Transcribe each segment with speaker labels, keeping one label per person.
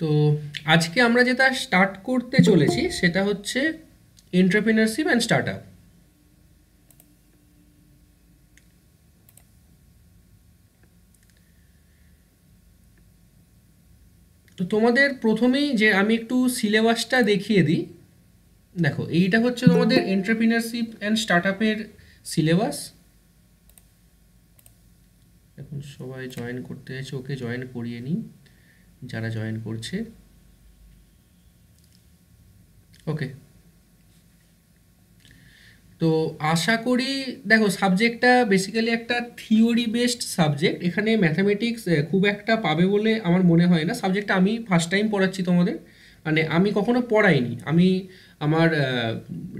Speaker 1: তো আজকে আমরা যেটা স্টার্ট করতে চলেছি সেটা হচ্ছে এন্টারপ্রেনারশিপ অ্যান্ড স্টার্টআপ। তো তোমাদের প্রথমেই যে আমি একটু সিলেবাসটা দেখিয়ে দিই। দেখো, এইটা হচ্ছে তোমাদের এন্টারপ্রেনারশিপ অ্যান্ড স্টার্টআপের সিলেবাস। এখন সবাই জয়েন করতে চাইছে, ওকে জয়েন করিয়ে নিই যারা জয়েন করছে। ওকে, তো আশা করি, দেখো সাবজেক্টটা বেসিক্যালি একটা থিওরি বেসড সাবজেক্ট। এখানে ম্যাথামেটিক্স খুব একটা পাবে বলে আমার মনে হয় না। সাবজেক্টটা আমি ফার্স্ট টাইম পড়াচ্ছি তোমাদের, মানে আমি কখনো পড়াইনি। আমি আমার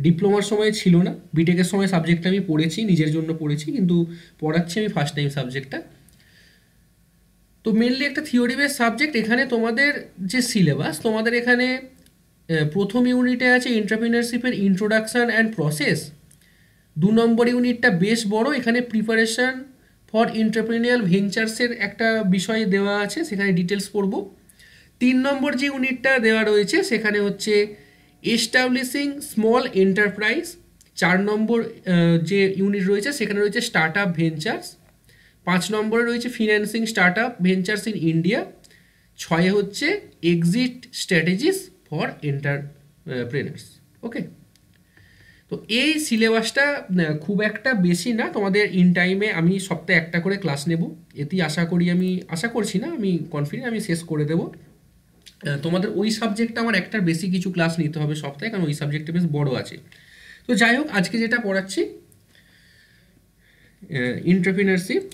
Speaker 1: ডিপ্লোমার সময় ছিল না, বিটেকের সময় সাবজেক্টটা আমি পড়েছি, নিজের জন্য পড়েছি, কিন্তু পড়াচ্ছি আমি ফার্স্ট টাইম সাবজেক্টটা। তো মেনলি একটা থিওরি বেস সাবজেক্ট। এখানে তোমাদের যে সিলেবাস, তোমাদের এখানে প্রথম ইউনিটে আছে এন্টারপ্রিনারশিপের ইন্ট্রোডাকশান অ্যান্ড প্রসেস। 2 নম্বর ইউনিটটা বেশ বড়, এখানে প্রিপারেশন ফর এন্টারপ্রেনিউরিয়াল ভেঞ্চার্সের একটা বিষয় দেওয়া আছে, সেখানে ডিটেলস পড়ব। 3 নম্বর যে ইউনিটটা দেওয়া রয়েছে সেখানে হচ্ছে এস্টাবলিশিং স্মল এন্টারপ্রাইজ। 4 নম্বর যে ইউনিট রয়েছে সেখানে রয়েছে স্টার্ট আপ ভেঞ্চার্স। 5 নম্বরে রয়েছে financing start up ventures in India. 6 হচ্ছে এক্সিট স্ট্র্যাটেজিস ফর এন্টারপ্রেনার্স। ওকে, তো এই সিলেবাসটা খুব একটা বেশি না। তোমাদের ইন টাইমে আমি সপ্তাহে একটা করে ক্লাস নেব, এতেই আশা করি, আমি আশা করছি না, আমি কনফিডেন্ট আমি শেষ করে দেবো। তোমাদের ওই সাবজেক্টটা আমার একটার বেশি কিছু ক্লাস নিতে হবে সপ্তাহে, কারণ ওই সাবজেক্টটা বেশ বড় আছে। তো যাই হোক, আজকে যেটা পড়াচ্ছি এন্টারপ্রিনারশিপ।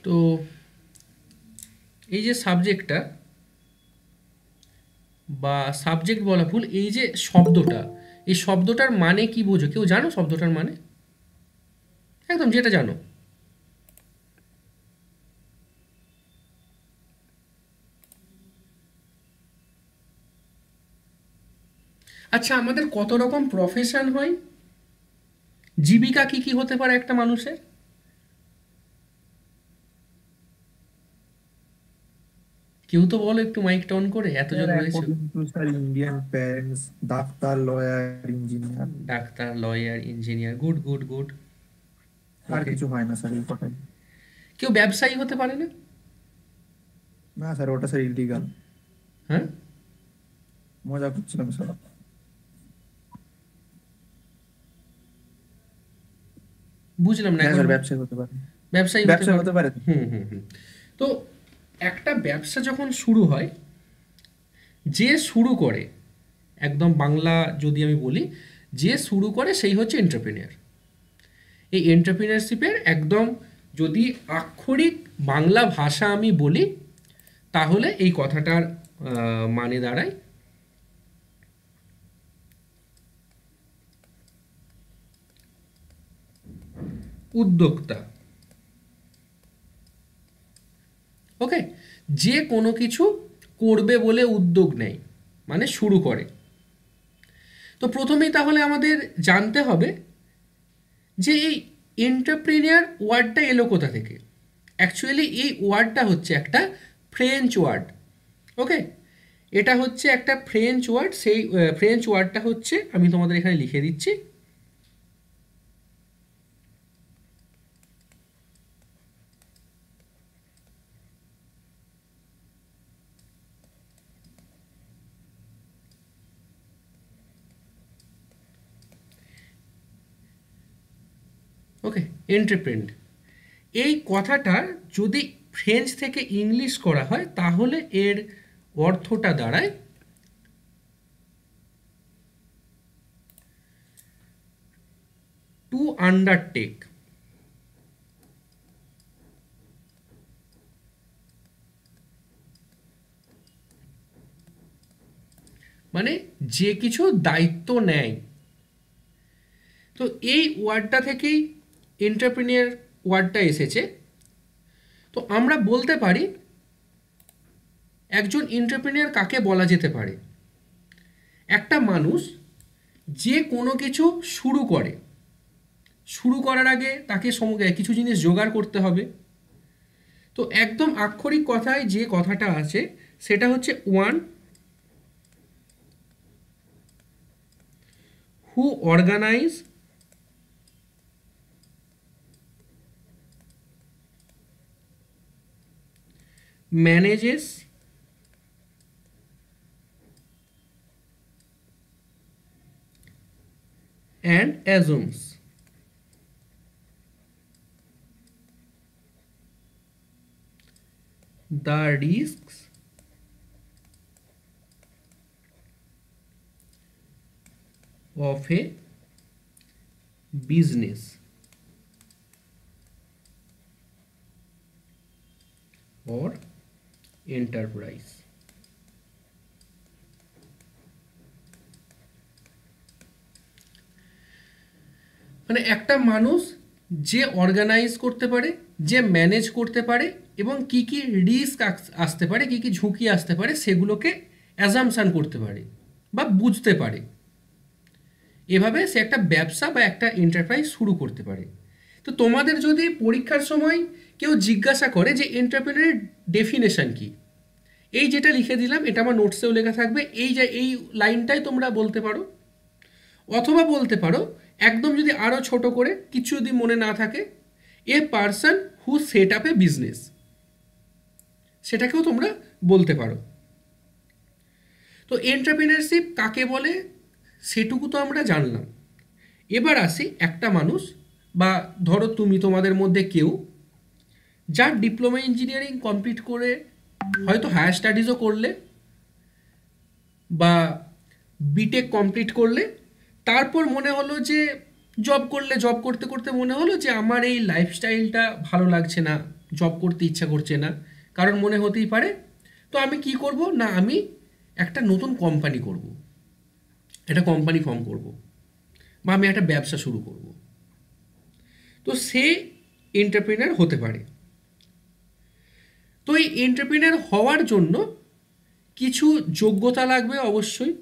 Speaker 1: তো এই যে সাবজেক্টটা, বা সাবজেক্ট বলা ভুল, এই যে শব্দটা, এই শব্দটার মানে কি বোঝো? কেউ জানো শব্দটার মানে? একদম যেটা জানো। আচ্ছা, আমাদের কত রকম প্রফেশন হয়? জীবিকা কি কি হতে পারে একটা মানুষের? কেউ তো বলো একটু, মাইকটা অন করে, এতজন
Speaker 2: স্যার
Speaker 1: রয়েছে।
Speaker 2: According to sir Indian parents doctor lawyer engineer
Speaker 1: doctor, lawyer, engineer, good good good.
Speaker 2: আর
Speaker 1: ওকে,
Speaker 2: কিছু হয় না স্যার এই কটাই।
Speaker 1: কেউ ব্যবসায়ী হতে পারে না?
Speaker 2: না স্যার ওটা স্যার ইলিগাল।
Speaker 1: হ্যাঁ,
Speaker 2: মজা করছিলাম স্যার।
Speaker 1: বুঝলাম না
Speaker 2: হ্যাঁ
Speaker 1: একবার
Speaker 2: স্যার ব্যবসায়ী হতে পারে।
Speaker 1: ব্যবসায়ী হতে
Speaker 2: ব্যবসায়ী
Speaker 1: পারে।
Speaker 2: হতে পারে।
Speaker 1: হুম হুম হুম। তো একটা ব্যবসা যখন শুরু হয়, যে শুরু করে, একদম বাংলা যদি আমি বলি, যে শুরু করে সেই হচ্ছে এন্টারপ্রেনিয়ার। এই এন্টারপ্রেনারশিপের একদম যদি আক্ষরিক বাংলা ভাষা আমি বলি, তাহলে এই কথাটার মানে দাঁড়ায় উদ্যোক্তা। ওকে, যে কোনো কিছু করবে বলে উদ্যোগ নেয়, মানে শুরু করে। তো প্রথমেই তাহলে আমাদের জানতে হবে যে এই এন্টারপ্রেনিয়ার ওয়ার্ডটা এলো কোথা থেকে। অ্যাকচুয়ালি এই ওয়ার্ডটা হচ্ছে একটা ফ্রেঞ্চ ওয়ার্ড। ওকে, এটা হচ্ছে একটা ফ্রেঞ্চ ওয়ার্ড। সেই ফ্রেঞ্চ ওয়ার্ডটা হচ্ছে, আমি তোমাদের এখানে লিখে দিচ্ছি। ওকে, এন্টারপ্রেন্ড, এই কথাটা যদি ফ্রেঞ্চ থেকে ইংলিশ করা হয় তাহলে এর অর্থটা দাঁড়ায় টু আন্ডারটেক। মানে যে কিছু দায়িত্ব নেয়। তো এই ওয়ার্ডটা থেকেই এন্টারপ্রেনিয়ার ওয়ার্ডটা এসেছে। তো আমরা বলতে পারি একজন এন্টারপ্রেনিয়ার কাকে বলা যেতে পারে? একটা মানুষ যে কোনো কিছু শুরু করে, শুরু করার আগে তাকে কিছু জিনিস জোগাড় করতে হবে। তো একদম আক্ষরিক কথায় যে কথাটা আছে সেটা হচ্ছে one who organise manages and assumes the risks of a business or enterprise। মানে একটা মানুষ যে অর্গানাইজ করতে পারে, যে ম্যানেজ করতে পারে এবং কি কি রিস্ক আসতে পারে, কি কি ঝুঁকি আসতে পারে সেগুলোকে অ্যাজাম্পশন করতে পারে বা বুঝতে পারে, এভাবে সে একটা ব্যবসা বা একটা এন্টারপ্রাইজ শুরু করতে পারে। তো তোমাদের যদি পরীক্ষার সময় কেউ জিজ্ঞাসা করে যে এন্টারপ্রেনারের ডেফিনেশন কি, এই যেটা লিখে দিলাম এটা আমার নোটসেও লেখা থাকবে, এই লাইনটাই তোমরা বলতে পারো। অথবা বলতে পারো একদম যদি আরও ছোট করে, কিছু যদি মনে না থাকে, a person who set up A business, সেটাকেও তোমরা বলতে পারো। তো এন্টারপ্রেনারশিপ কাকে বলে সেটুকু তো আমরা জানলাম। এবার আসি একটা মানুষ বা ধরো তুমি, তোমাদের মধ্যে কেউ যার ডিপ্লোমা ইঞ্জিনিয়ারিং কমপ্লিট করে হয়তো হায়ার স্টাডিজও করলে বা বিটেক কমপ্লিট করলে, তারপর মনে হলো যে জব করলে, জব করতে করতে মনে হলো যে আমার এই লাইফস্টাইলটা ভালো লাগছে না, জব করতে ইচ্ছা করছে না, কারণ মনে হতেই পারে। তো আমি কি করব না, আমি একটা নতুন কোম্পানি করব, একটা কোম্পানি ফর্ম করব, বা আমি একটা ব্যবসা শুরু করব। তো সে এন্টারপ্রেনার হতে পারে। তো এই এন্টারপ্রেনার হওয়ার জন্য কিছু যোগ্যতা লাগবে অবশ্যই।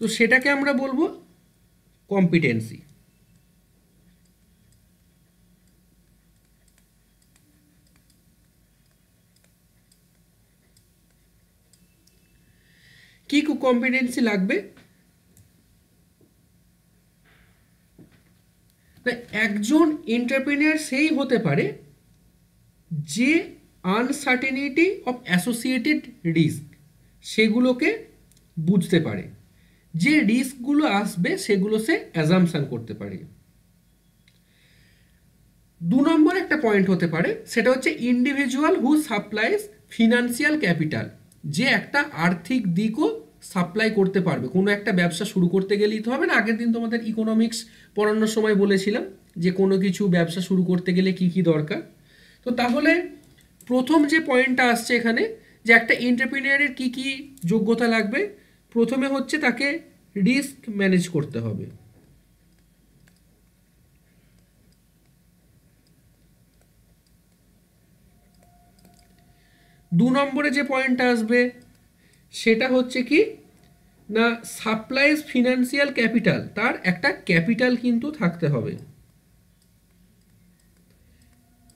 Speaker 1: তো সেটাকে আমরা বলবো কম্পিটেন্সি। কি কম্পিটেন্সি লাগবে? একজন এন্টারপ্রেনিয়ার সেই হতে পারে যে আনসার্টেনিটি অফ অ্যাসোসিয়েটেড রিস্ক সেগুলোকে বুঝতে পারে, যে রিস্কগুলো আসবে সেগুলো সে অ্যাজাম্পশন করতে পারে। 2 নম্বর একটা পয়েন্ট হতে পারে, সেটা হচ্ছে individual who supplies financial capital, যে একটা আর্থিক দিকও সাপ্লাই করতে পারবে। কোনো একটা ব্যবসা শুরু করতে গেলেই তো হবে না, আগের দিন তোমাদের ইকোনমিক্স পড়ানোর সময় বলেছিলাম যে কোনো কিছু ব্যবসা শুরু করতে গেলে কি কি দরকার। তো তাহলে প্রথম যে পয়েন্টটা আসছে এখানে, যে একটা এন্টারপ্রেনিয়ারের কি কি যোগ্যতা লাগবে, প্রথমে হচ্ছে তাকে রিস্ক ম্যানেজ করতে হবে। 2 নম্বরে যে পয়েন্টটা আসবে সেটা হচ্ছে কি না, সাপ্লাইজ ফিনান্সিয়াল ক্যাপিটাল, তার একটা ক্যাপিটাল কিন্তু থাকতে হবে,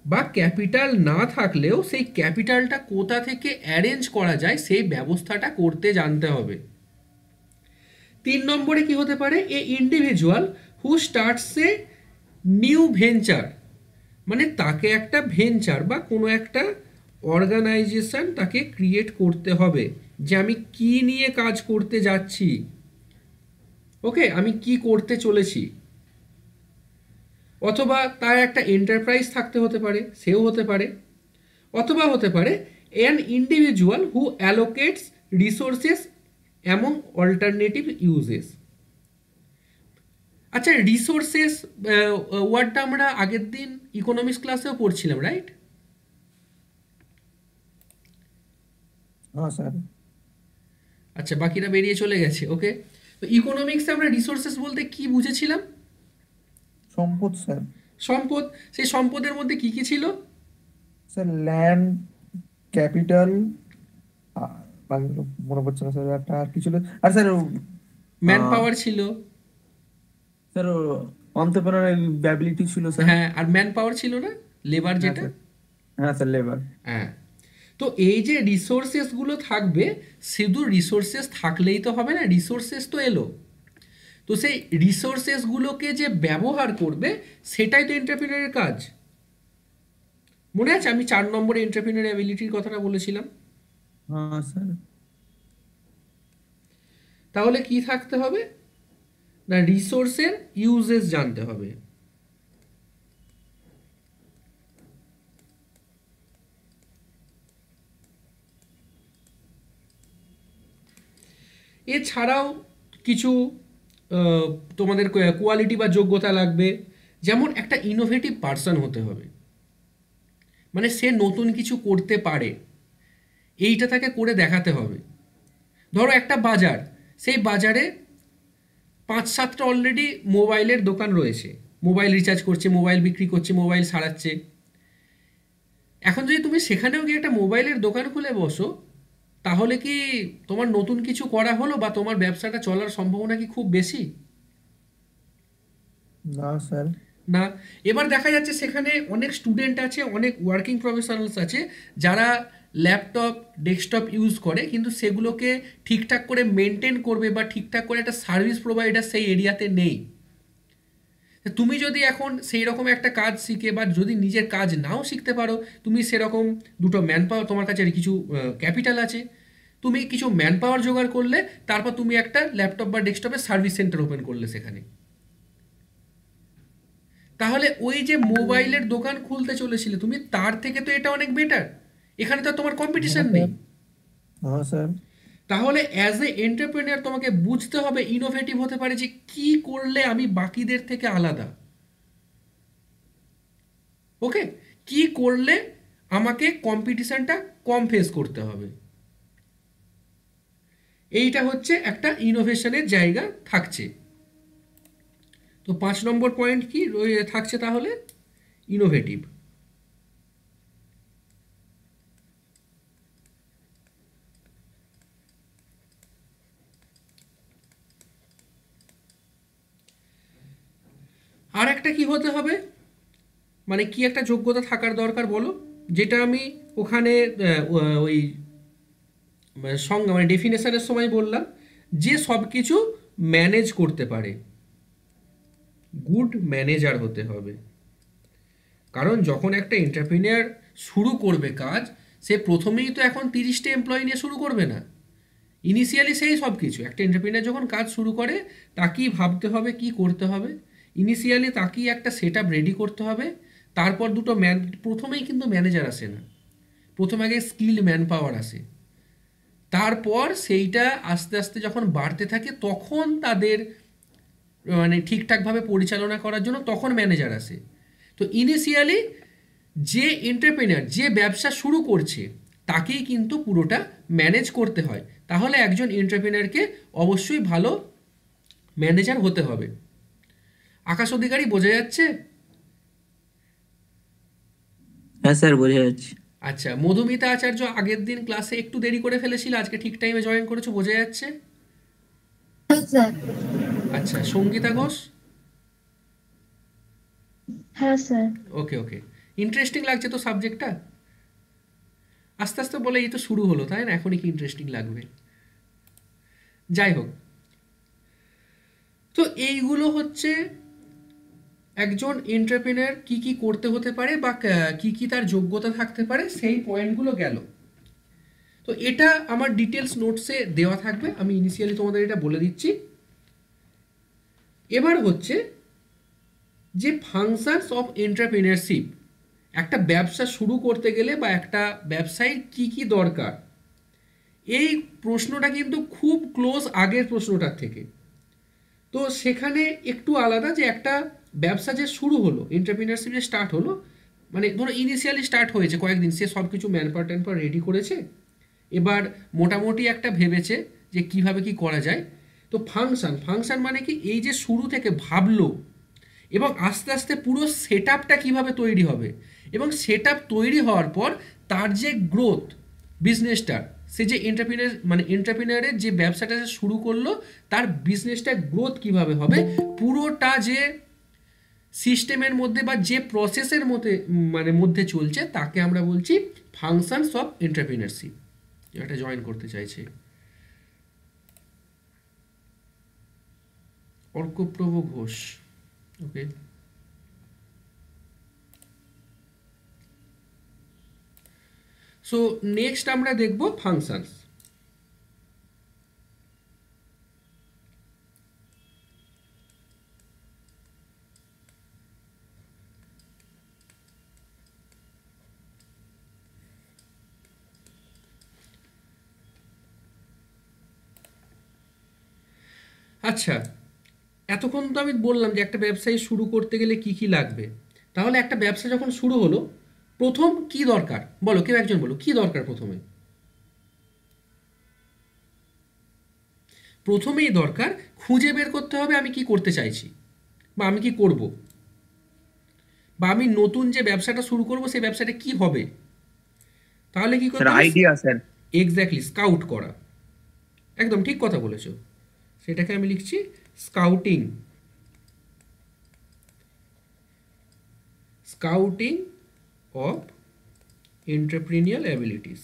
Speaker 1: বা ক্যাপিটাল না থাকলেও সেই ক্যাপিটালটা কোথা থেকে অ্যারেঞ্জ করা যায় সেই ব্যবস্থাটা করতে জানতে হবে। 3 নম্বরে কি হতে পারে, এ individual who starts a new venture, মানে তাকে একটা ভেঞ্চার বা কোনো একটা অর্গানাইজেশন তাকে ক্রিয়েট করতে হবে, যে আমি কি নিয়ে কাজ করতে যাচ্ছি, ওকে, আমি কি করতে চলেছি। অথবা তার একটা এন্টারপ্রাইজ থাকতে হতে পারে, সেও হতে পারে। অথবা হতে পারে an individual who allocates resources among alternative uses. আচ্ছা, রিসোর্সেস ওয়ার্ডটা আমরা আগের দিন ইকোনমিক্স ক্লাসেও পড়ছিলাম, রাইট?
Speaker 2: हाँ सर।
Speaker 1: আচ্ছা, বাকিরা বেরিয়ে চলে গেছে, ওকে। তো ইকোনমিক্সে আমরা রিসোর্সেস বলতে কি বুঝেছিলাম?
Speaker 2: সম্পদ স্যার।
Speaker 1: সম্পদ। সেই সম্পদের মধ্যে কি কি ছিল?
Speaker 2: স্যার ল্যান্ড, ক্যাপিটাল, আর বাকিগুলো মনে পড়ছে না স্যার। একটা আর কি ছিল? আর স্যার
Speaker 1: ম্যান পাওয়ার ছিল।
Speaker 2: স্যার অন্টারপ্রেনারিয়াল অ্যাবিলিটি ছিল স্যার।
Speaker 1: হ্যাঁ, আর ম্যান পাওয়ার ছিল না, লেবার
Speaker 2: হ্যাঁ
Speaker 1: যেটা।
Speaker 2: স্যার। হ্যাঁ স্যার, লেবার।
Speaker 1: হ্যাঁ। তো এই যে রিসোর্সেসগুলো থাকবে, শুধু রিসোর্সেস থাকলেই তো হবে না, রিসোর্সেস তো এলো, তো সেই রিসোর্সেসগুলোকে যে ব্যবহার করবে সেটাই তো এন্টারপ্রেনারের কাজ। মনে আছে আমি 4 নম্বরে এন্টারপ্রেনার অ্যাবিলিটির কথাটা বলেছিলাম?
Speaker 2: হ্যাঁ স্যার।
Speaker 1: তাহলে কি থাকতে হবে না, রিসোর্সের ইউজেস জানতে হবে। এছাড়াও কিছু তোমাদের কোয়ালিটি বা যোগ্যতা লাগবে, যেমন একটা ইনোভেটিভ পার্সন হতে হবে, মানে সে নতুন কিছু করতে পারে, এইটা তাকে করে দেখাতে হবে। ধরো একটা বাজার, সেই বাজারে 5-7টা অলরেডি মোবাইলের দোকান রয়েছে, মোবাইল রিচার্জ করছে, মোবাইল বিক্রি করছে, মোবাইল সারাচ্ছে। এখন যদি তুমি সেখানেও গিয়ে একটা মোবাইলের দোকান খুলে বসো, তাহলে কি তোমার নতুন কিছু করা হলো বা তোমার ব্যবসাটা চলার সম্ভাবনা কি খুব বেশি?
Speaker 2: না স্যার।
Speaker 1: না। এবার দেখা যাচ্ছে সেখানে অনেক স্টুডেন্ট আছে, অনেক ওয়ার্কিং প্রফেশনালস আছে যারা ল্যাপটপ ডেস্কটপ ইউজ করে, কিন্তু সেগুলোকে ঠিকঠাক করে মেনটেন করবে বা ঠিকঠাক করে একটা সার্ভিস প্রোভাইডার সেই এরিয়াতে নেই। তুমি যদি এখন সেই রকম একটা কাজ শিখে বা যদি নিজের কাজ নাও শিখতে পারো, তুমি সেরকম দুটো ম্যান পাওয়ার, তোমার কাছে কিছু ক্যাপিটাল আছে, তুমি কিছু ম্যান পাওয়ার জোগাড় করলে, তারপর তুমি একটা ল্যাপটপ বা ডেস্কটপের সার্ভিস সেন্টার ওপেন করলে সেখানে, তাহলে ওই যে মোবাইলের দোকান খুলতে চলেছিলে তুমি, তার থেকে তো এটা অনেক বেটার। এখানে তো আর তোমার
Speaker 2: হ্যাঁ
Speaker 1: কম্পিটিশন নেই।
Speaker 2: স্যার। হ্যাঁ স্যার।
Speaker 1: তাহলে অ্যাজ এ এন্টারপ্রেনার তোমাকে বুঝতে হবে, ইনোভেটিভ হতে পারে যে কি করলে আমি বাকিদের থেকে আলাদা। ওকে, কি করলে আমাকে কম্পিটিশনটা কম ফেস করতে হবে, এইটা হচ্ছে একটা ইনোভেশনের জায়গা থাকছে। তো 5 নম্বর পয়েন্ট কি থাকছে তাহলে? ইনোভেটিভ। আর একটা কি হতে হবে, মানে কি একটা যোগ্যতা থাকার দরকার বলো, যেটা আমি ওখানে ওই সংজ্ঞা মানে ডেফিনেশনের সময় বললাম, যে সব কিছু ম্যানেজ করতে পারে, গুড ম্যানেজার হতে হবে। কারণ যখন একটা এন্টারপ্রেনিয়ার শুরু করবে কাজ, সে প্রথমেই তো এখন 30টা এমপ্লয়ি নিয়ে শুরু করবে না। ইনিশিয়ালি সেই সব কিছু একটা এন্টারপ্রেনিয়ার যখন কাজ শুরু করে, তাকেই ভাবতে হবে কি করতে হবে, ইনিশিয়ালি তাকেই একটা সেট আপ রেডি করতে হবে। তারপর দুটো প্রথমেই কিন্তু ম্যানেজার আসে না, প্রথমে আগে স্কিল্ড ম্যান পাওয়ার আসে, তারপর সেইটা আস্তে আস্তে যখন বাড়তে থাকে তখন তাদের মানে ঠিকঠাকভাবে পরিচালনা করার জন্য তখন ম্যানেজার আসে। তো ইনিশিয়ালি যে এন্টারপ্রেনার যে ব্যবসা শুরু করছে, তাকেই কিন্তু পুরোটা ম্যানেজ করতে হয়। তাহলে একজন এন্টারপ্রেনারকে অবশ্যই ভালো ম্যানেজার হতে হবে। আকাশ অধিকারী, বোঝা যাচ্ছে?
Speaker 3: হ্যাঁ স্যার, বোঝা যাচ্ছে।
Speaker 1: আচ্ছা, মধুমিতা আচার্য আগের দিন ক্লাসে একটু দেরি করে ফেলেছিল, আজকে ঠিক টাইমে জয়েন করেছো, বোঝা যাচ্ছে?
Speaker 4: হ্যাঁ স্যার।
Speaker 1: আচ্ছা, সঙ্গীতা ঘোষ?
Speaker 4: হ্যাঁ স্যার।
Speaker 1: ওকে ওকে। ইন্টারেস্টিং লাগছে তো সাবজেক্টটা? আস্তে আস্তে বলে এই তো শুরু হলো, তাই না? এখনই কি ইন্টারেস্টিং লাগবে? যাই হোক, তো এইগুলো হচ্ছে একজন এন্টারপ্রেনার কি কি করতে হতে পারে বা কি কি তার যোগ্যতা থাকতে পারে, সেই পয়েন্টগুলো গেল। তো এটা আমার ডিটেলস নোটসে দেওয়া থাকবে, আমি ইনিশিয়ালি তোমাদের এটা বলে দিচ্ছি। এবার হচ্ছে যে ফাংশনস অফ এন্টারপ্রেনারশিপ, একটা ব্যবসা শুরু করতে গেলে বা একটা ব্যবসায়ীর কি কি দরকার, এই প্রশ্নটা কিন্তু খুব ক্লোজ আগের প্রশ্নটার থেকে। তো সেখানে একটু আলাদা, যে একটা ব্যবসা যে শুরু হলো, এন্টারপ্রিনারশিপ যে স্টার্ট হলো, মানে ধরো ইনিশিয়ালি স্টার্ট হয়েছে কয়েকদিন, সে সব কিছু ম্যানপাওয়ার ট্যানপাওয়ার রেডি করেছে, এবার মোটামুটি একটা ভেবেছে যে কিভাবে কি করা যায়। তো ফাংশন মানে কি, এই যে শুরু থেকে ভাবলো এবং আস্তে আস্তে পুরো সেট আপটা কীভাবে তৈরি হবে, এবং সেট আপ তৈরি হওয়ার পর তার যে গ্রোথ বিজনেসটার, সে যে এন্টারপ্রিনারের যে ব্যবসাটা সে শুরু করলো তার বিজনেসটা গ্রোথ কিভাবে হবে, পুরোটা যে সিস্টেমের মধ্যে বা যে প্রসেসের মধ্যে চলছে তাকে আমরা বলছি ফাংশনস অফ এন্টারপ্রিনারশিপ। এটা জয়েন করতে চাইছে অর্কপ্রভ ঘোষ। ওকে, সো নেক্সট আমরা দেখব ফাংশনস। আচ্ছা, এতক্ষণ তো আমি বললাম যে একটা ব্যবসায়ী শুরু করতে গেলে কি কি লাগবে। তাহলে একটা ব্যবসা যখন শুরু হলো, প্রথম কি দরকার বলো, কেউ একজন বলো কি দরকার। প্রথমেই দরকার খুঁজে বের করতে হবে আমি কি করতে চাইছি বা আমি কি করব, বা আমি নতুন যে ব্যবসাটা শুরু করব সেই ব্যবসাটা কি হবে। তাহলে কি করতে
Speaker 3: স্যার
Speaker 1: হবে?
Speaker 3: Idea sir.
Speaker 1: এক্স্যাক্টলি, স্কাউট করা। একদম ঠিক কথা বলেছো, সেটাকে আমি লিখছি scouting. Scouting of entrepreneurial abilities.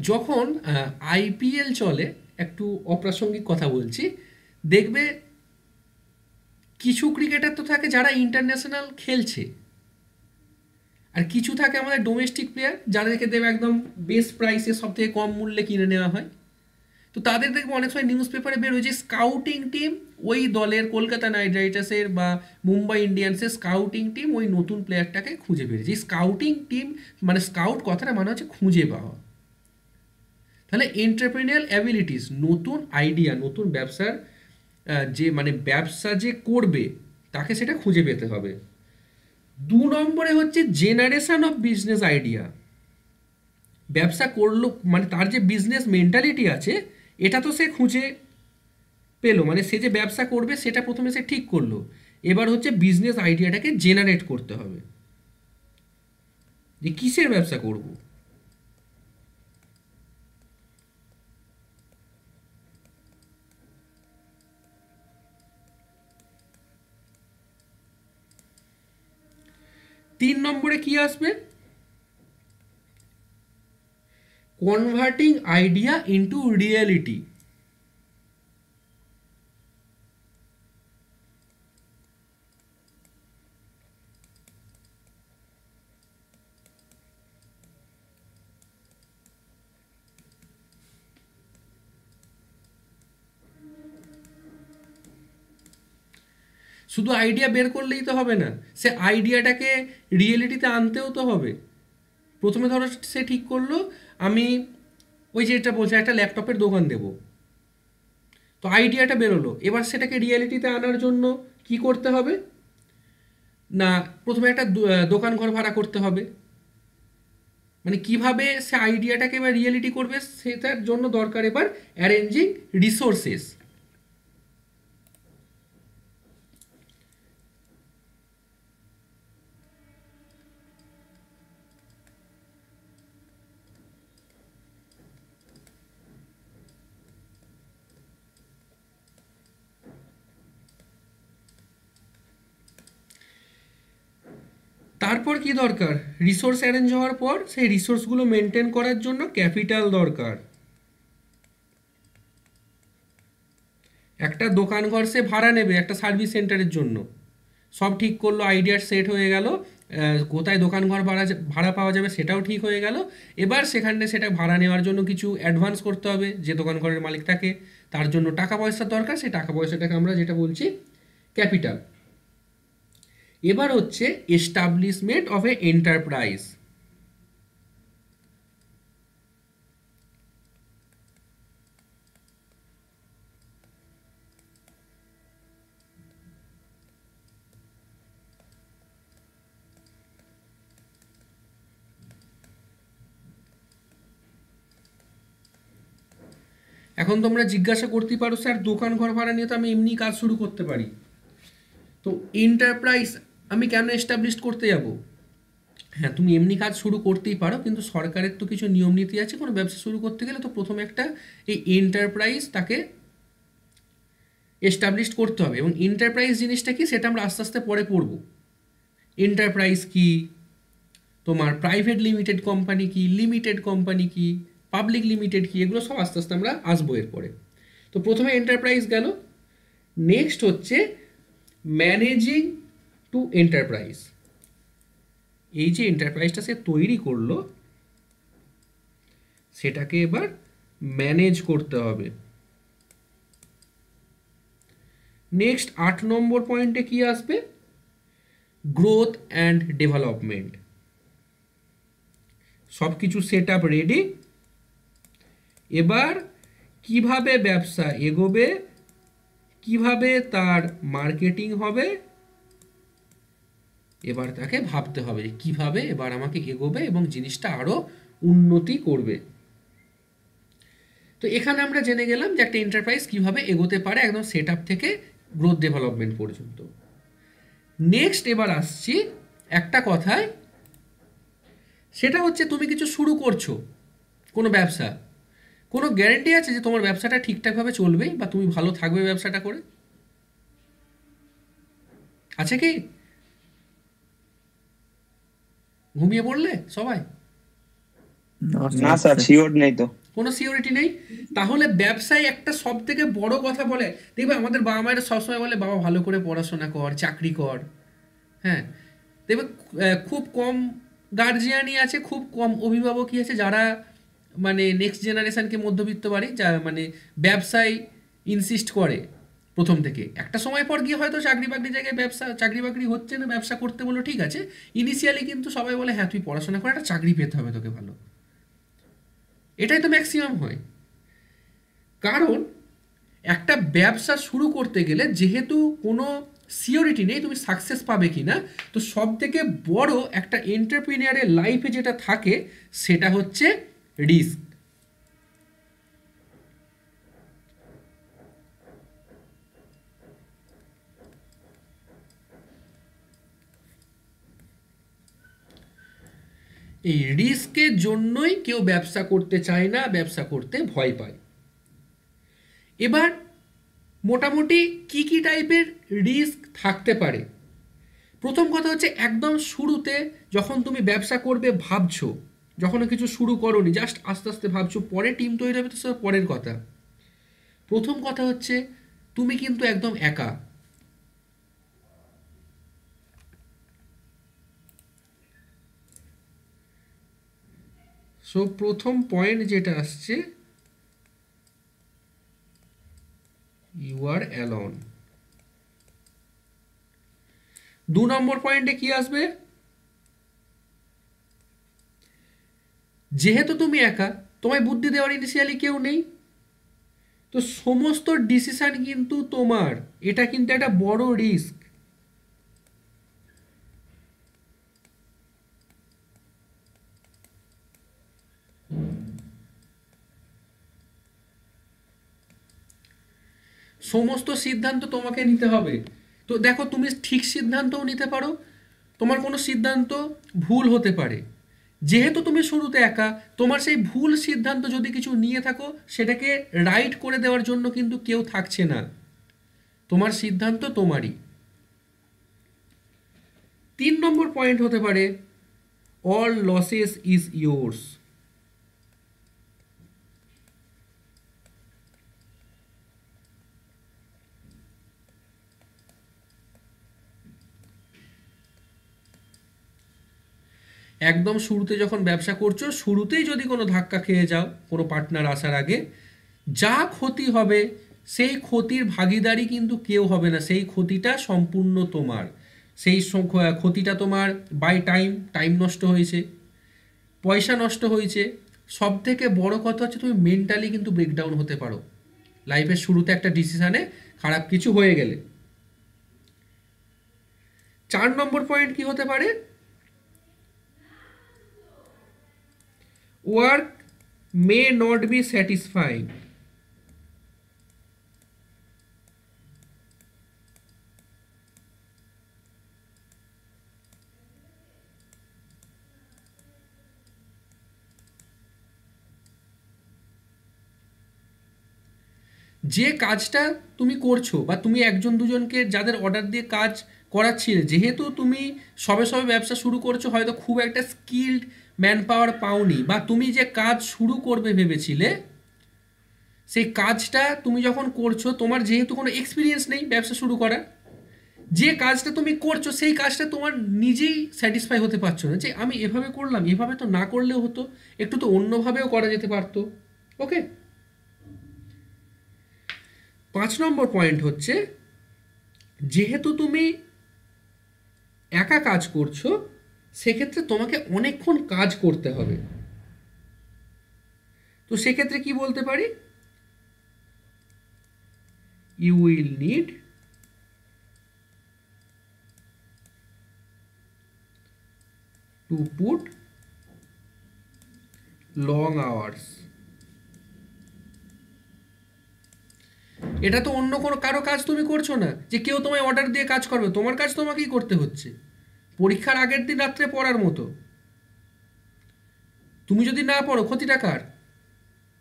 Speaker 1: যখন আইপিএল চলে, একটু অপ্রাসঙ্গিক কথা বলছি, দেখবে কিছু ক্রিকেটার তো থাকে যারা ইন্টারন্যাশনাল খেলছে, আর কিছু থাকে আমাদের ডোমেস্টিক প্লেয়ার যাদেরকে দেবে একদম বেস্ট প্রাইসে, সব থেকে কম মূল্যে কিনে নেওয়া হয়। তো তাদের দেখবো অনেক সময় নিউজ পেপারে বেরোয় যে স্কাউটিং টিম ওই দলের, কলকাতা নাইট রাইডার্সের বা মুম্বাই ইন্ডিয়ান্সের স্কাউটিং টিম ওই নতুন প্লেয়ারটাকে খুঁজে পেয়েছে। যে স্কাউটিং টিম মানে স্কাউট কথাটা মানে হচ্ছে খুঁজে পাওয়া। তাহলে এন্টারপ্রেনিউরিয়াল অ্যাবিলিটিস, নতুন আইডিয়া, নতুন ব্যবসার যে ব্যবসা যে করবে তাকে সেটা খুঁজে পেতে হবে। 2 নম্বরে হচ্ছে জেনারেশন অফ বিজনেস আইডিয়া। ব্যবসা করলো তার যে বিজনেস মেন্টালিটি আছে এটা তো সে খুঁজে পেলো, সে যে ব্যবসা করবে সেটা প্রথমে সে ঠিক করলো। এবার হচ্ছে বিজনেস আইডিয়াটাকে জেনারেট করতে হবে যে কিসের ব্যবসা করব। তিন নম্বরে কি আসবে? Converting idea into reality. শুধু আইডিয়া বের করলেই তো হবে না, সে আইডিয়াটাকে রিয়েলিটিতে আনতেও তো হবে। প্রথমে ধরো সে ঠিক করলো আমি ওই যে এটা বলছে একটা ল্যাপটপের দোকান দেব, তো আইডিয়াটা বেরোলো, এবার সেটাকে রিয়েলিটিতে আনার জন্য কি করতে হবে না, প্রথমে একটা দোকান ঘর ভাড়া করতে হবে। কিভাবে সে আইডিয়াটাকে এবার রিয়েলিটি করবে সেটার জন্য দরকার এবার অ্যারেঞ্জিং রিসোর্সেস। তারপর কি দরকার? রিসোর্স অ্যারেঞ্জ হওয়ার পর সেই রিসোর্সগুলো মেনটেন করার জন্য ক্যাপিটাল দরকার। একটা দোকান ঘর সে ভাড়া নেবে একটা সার্ভিস সেন্টারের জন্য, সব ঠিক করলো, আইডিয়া সেট হয়ে গেল, কোথায় দোকান ঘর ভাড়া পাওয়া যাবে সেটাও ঠিক হয়ে গেল। এবার সেখানে সেটা ভাড়া নেওয়ার জন্য কিছু অ্যাডভান্স করতে হবে যে দোকান ঘরের মালিক থাকে, তার জন্য টাকা পয়সার দরকার, সেই টাকা পয়সাটাকে আমরা যেটা বলছি ক্যাপিটাল। এবার হচ্ছে এস্টাবলিশমেন্ট অফ এ এন্টারপ্রাইজ। এখন তোমরা জিজ্ঞাসা করতে পারো স্যার দোকান ঘর ভাড়া নিয়ে তো আমি এমনি কাজ শুরু করতে পারি, তো এন্টারপ্রাইজ আমি কেন এস্টাবলিশ করতে যাব? হ্যাঁ, তুমি এমনি কাজ শুরু করতেই পারো, কিন্তু সরকারের তো কিছু নিয়ম নীতি আছে। কোনো ব্যবসা শুরু করতে গেলে তো প্রথমে একটা এই এন্টারপ্রাইজ তাকে এস্টাবলিশ করতে হবে। এবং এন্টারপ্রাইজ জিনিসটা কি সেটা আমরা আস্তে আস্তে পরে পড়ব। এন্টারপ্রাইজ কি, তোমার প্রাইভেট লিমিটেড কোম্পানি কি, লিমিটেড কোম্পানি কি, পাবলিক লিমিটেড কি, এগুলো সব আস্তে আস্তে আমরা আসবো এরপরে। তো প্রথমে এন্টারপ্রাইজ গেল, নেক্সট হচ্ছে ম্যানেজিং টু এন্টারপ্রাইজ। এই যে এন্টারপ্রাইজটা সে তৈরি করলো সেটাকে এবার ম্যানেজ করতে হবে। নেক্সট 8 নম্বর পয়েন্টে কি আসবে? Growth and development. সব কিছু সেট আপ রেডি, এবার কিভাবে ব্যবসা এগোবে, কিভাবে তার মার্কেটিং হবে, এবার তাকে ভাবতে হবে যে কিভাবে এবার আমাকে এগোবে এবং জিনিসটা আরো উন্নতি করবে। তো এখানে আমরা জেনে গেলাম যে একটা এন্টারপ্রাইজ কিভাবে এগোতে পারে একদম সেট আপ থেকে গ্রোথ ডেভেলপমেন্ট পর্যন্ত। নেক্সট এবার আসছি একটা কথায়, সেটা হচ্ছে তুমি কিছু শুরু করছো কোনো ব্যবসা, কোনো গ্যারেন্টি আছে যে তোমার ব্যবসাটা ঠিকঠাকভাবে চলবে বা তুমি ভালো থাকবে ব্যবসাটা করে? আছে কি? ঘুমিয়ে পড়লে সবাই?
Speaker 5: না স্যার, শিওর নেই তো।
Speaker 1: কোনো সিওরিটি নেই। তাহলে ব্যবসায় একটা সব থেকে বড় কথা বলে, দেখবে আমাদের বাবা মায়েরা সবসময় বলে বাবা ভালো করে পড়াশোনা কর, চাকরি কর। হ্যাঁ, দেখবে খুব কম গার্জিয়ানই আছে, খুব কম অভিভাবকই আছে যারা মানে নেক্সট জেনারেশনকে মধ্যবিত্ত বাড়ি যা মানে ব্যবসায় ইনসিস্ট করে প্রথম থেকে। একটা সময় পর গিয়ে হয়তো চাকরি বাকরি জায়গায় ব্যবসা চাকরি বাকরি হচ্ছে না, ব্যবসা করতে বলো ঠিক আছে, ইনিশিয়ালি কিন্তু সবাই বলে হ্যাঁ তুই পড়াশোনা করে একটা চাকরি পেতে হবে তোকে ভালো। এটাই তো ম্যাক্সিমাম হয়। কারণ একটা ব্যবসা শুরু করতে গেলে যেহেতু কোনো সিওরিটি নেই তুমি সাকসেস পাবে কি না, তো সব থেকে বড় একটা এন্টারপ্রিনিয়ারের লাইফে যেটা থাকে সেটা হচ্ছে রিস্ক। এই রিস্কের জন্যই কেউ ব্যবসা করতে চায় না, ব্যবসা করতে ভয় পায়। এবার মোটামুটি কি কি টাইপের রিস্ক থাকতে পারে? প্রথম কথা হচ্ছে একদম শুরুতে যখন তুমি ব্যবসা করবে ভাবছো, যখন কিছু শুরু করোনি, জাস্ট আস্তে আস্তে ভাবছো, পরে টিম তৈরি হবে তো সেটা পরের কথা। প্রথম কথা হচ্ছে তুমি কিন্তু একদম একা। সো প্রথম পয়েন্ট যেটা আসছে, ইউ আর অ্যালোন। 2 নম্বর পয়েন্টে কি আসবে? যেহেতু তুমি একা, তোমায় বুদ্ধি দেওয়ার ইনিশিয়ালি কেউ নেই, তো সমস্ত ডিসিশন কিন্তু তোমার। এটা কিন্তু একটা বড় রিস্ক। সমস্ত সিদ্ধান্ত তোমাকে নিতে হবে। তো দেখো তুমি ঠিক সিদ্ধান্তও নিতে পারো, তোমার কোনো সিদ্ধান্ত ভুল হতে পারে। যেহেতু তুমি শুরুতে একা, তোমার সেই ভুল সিদ্ধান্ত যদি কিছু নিয়ে থাকো সেটাকে রাইট করে দেওয়ার জন্য কিন্তু কেউ থাকছে না, তোমার সিদ্ধান্ত তোমারই। 3 নম্বর পয়েন্ট হতে পারে অল লসেস ইজ ইয়োর্স। একদম শুরুতে যখন ব্যবসা করছো, শুরুতেই যদি কোনো ধাক্কা খেয়ে যাও কোনো পার্টনার আসার আগে, যা ক্ষতি হবে সেই ক্ষতির ভাগিদারি কিন্তু কেউ হবে না, সেই ক্ষতিটা সম্পূর্ণ তোমার। সেই ক্ষতিটা তোমার বাই টাইম নষ্ট হয়েছে, পয়সা নষ্ট হয়েছে, সব থেকে বড় কথা হচ্ছে তুমি মেন্টালি কিন্তু ব্রেকডাউন হতে পারো লাইফের শুরুতে একটা ডিসিশানে খারাপ কিছু হয়ে গেলে। 4 নম্বর পয়েন্ট কি হতে পারে? Work may not be satisfying. যে কাজটা তুমি করছো বা তুমি একজন দুজনকে যাদের অর্ডার দিয়ে কাজ করাচ্ছিলে, যেহেতু তুমি সবে সবে ব্যবসা শুরু করছো, হয়তো খুব একটা স্কিল্ড ম্যান পাওয়ার পাওনি, বা তুমি যে কাজ শুরু করবে ভেবেছিলে সেই কাজটা তুমি যখন করছো, তোমার যেহেতু কোনো এক্সপিরিয়েন্স নেই ব্যবসা শুরু করার, যে কাজটা তুমি করছো সেই কাজটা তোমার নিজেই স্যাটিসফাই হতে পারছো না, যে আমি এভাবে করলাম, এভাবে তো না করলেও হতো, একটু তো অন্যভাবেও করা যেতে পারতো। ওকে, 5 নম্বর পয়েন্ট হচ্ছে, যেহেতু তুমি একা কাজ করছো, সেক্ষেত্রে তোমাকে অনেকক্ষণ কাজ করতে হবে। তো সেক্ষেত্রে কি বলতে পারি, you will need to put long hours. এটা তো অন্য কোনো কারো কাজ তুমি করছো না, যে কেউ তোমায় অর্ডার দিয়ে কাজ করবে, তোমার কাজ তোমাকেই করতে হচ্ছে। পরীক্ষার আগের দিন রাত্রে পড়ার মতো। তুমি যদি না পড়ো, ক্ষতিটা কার?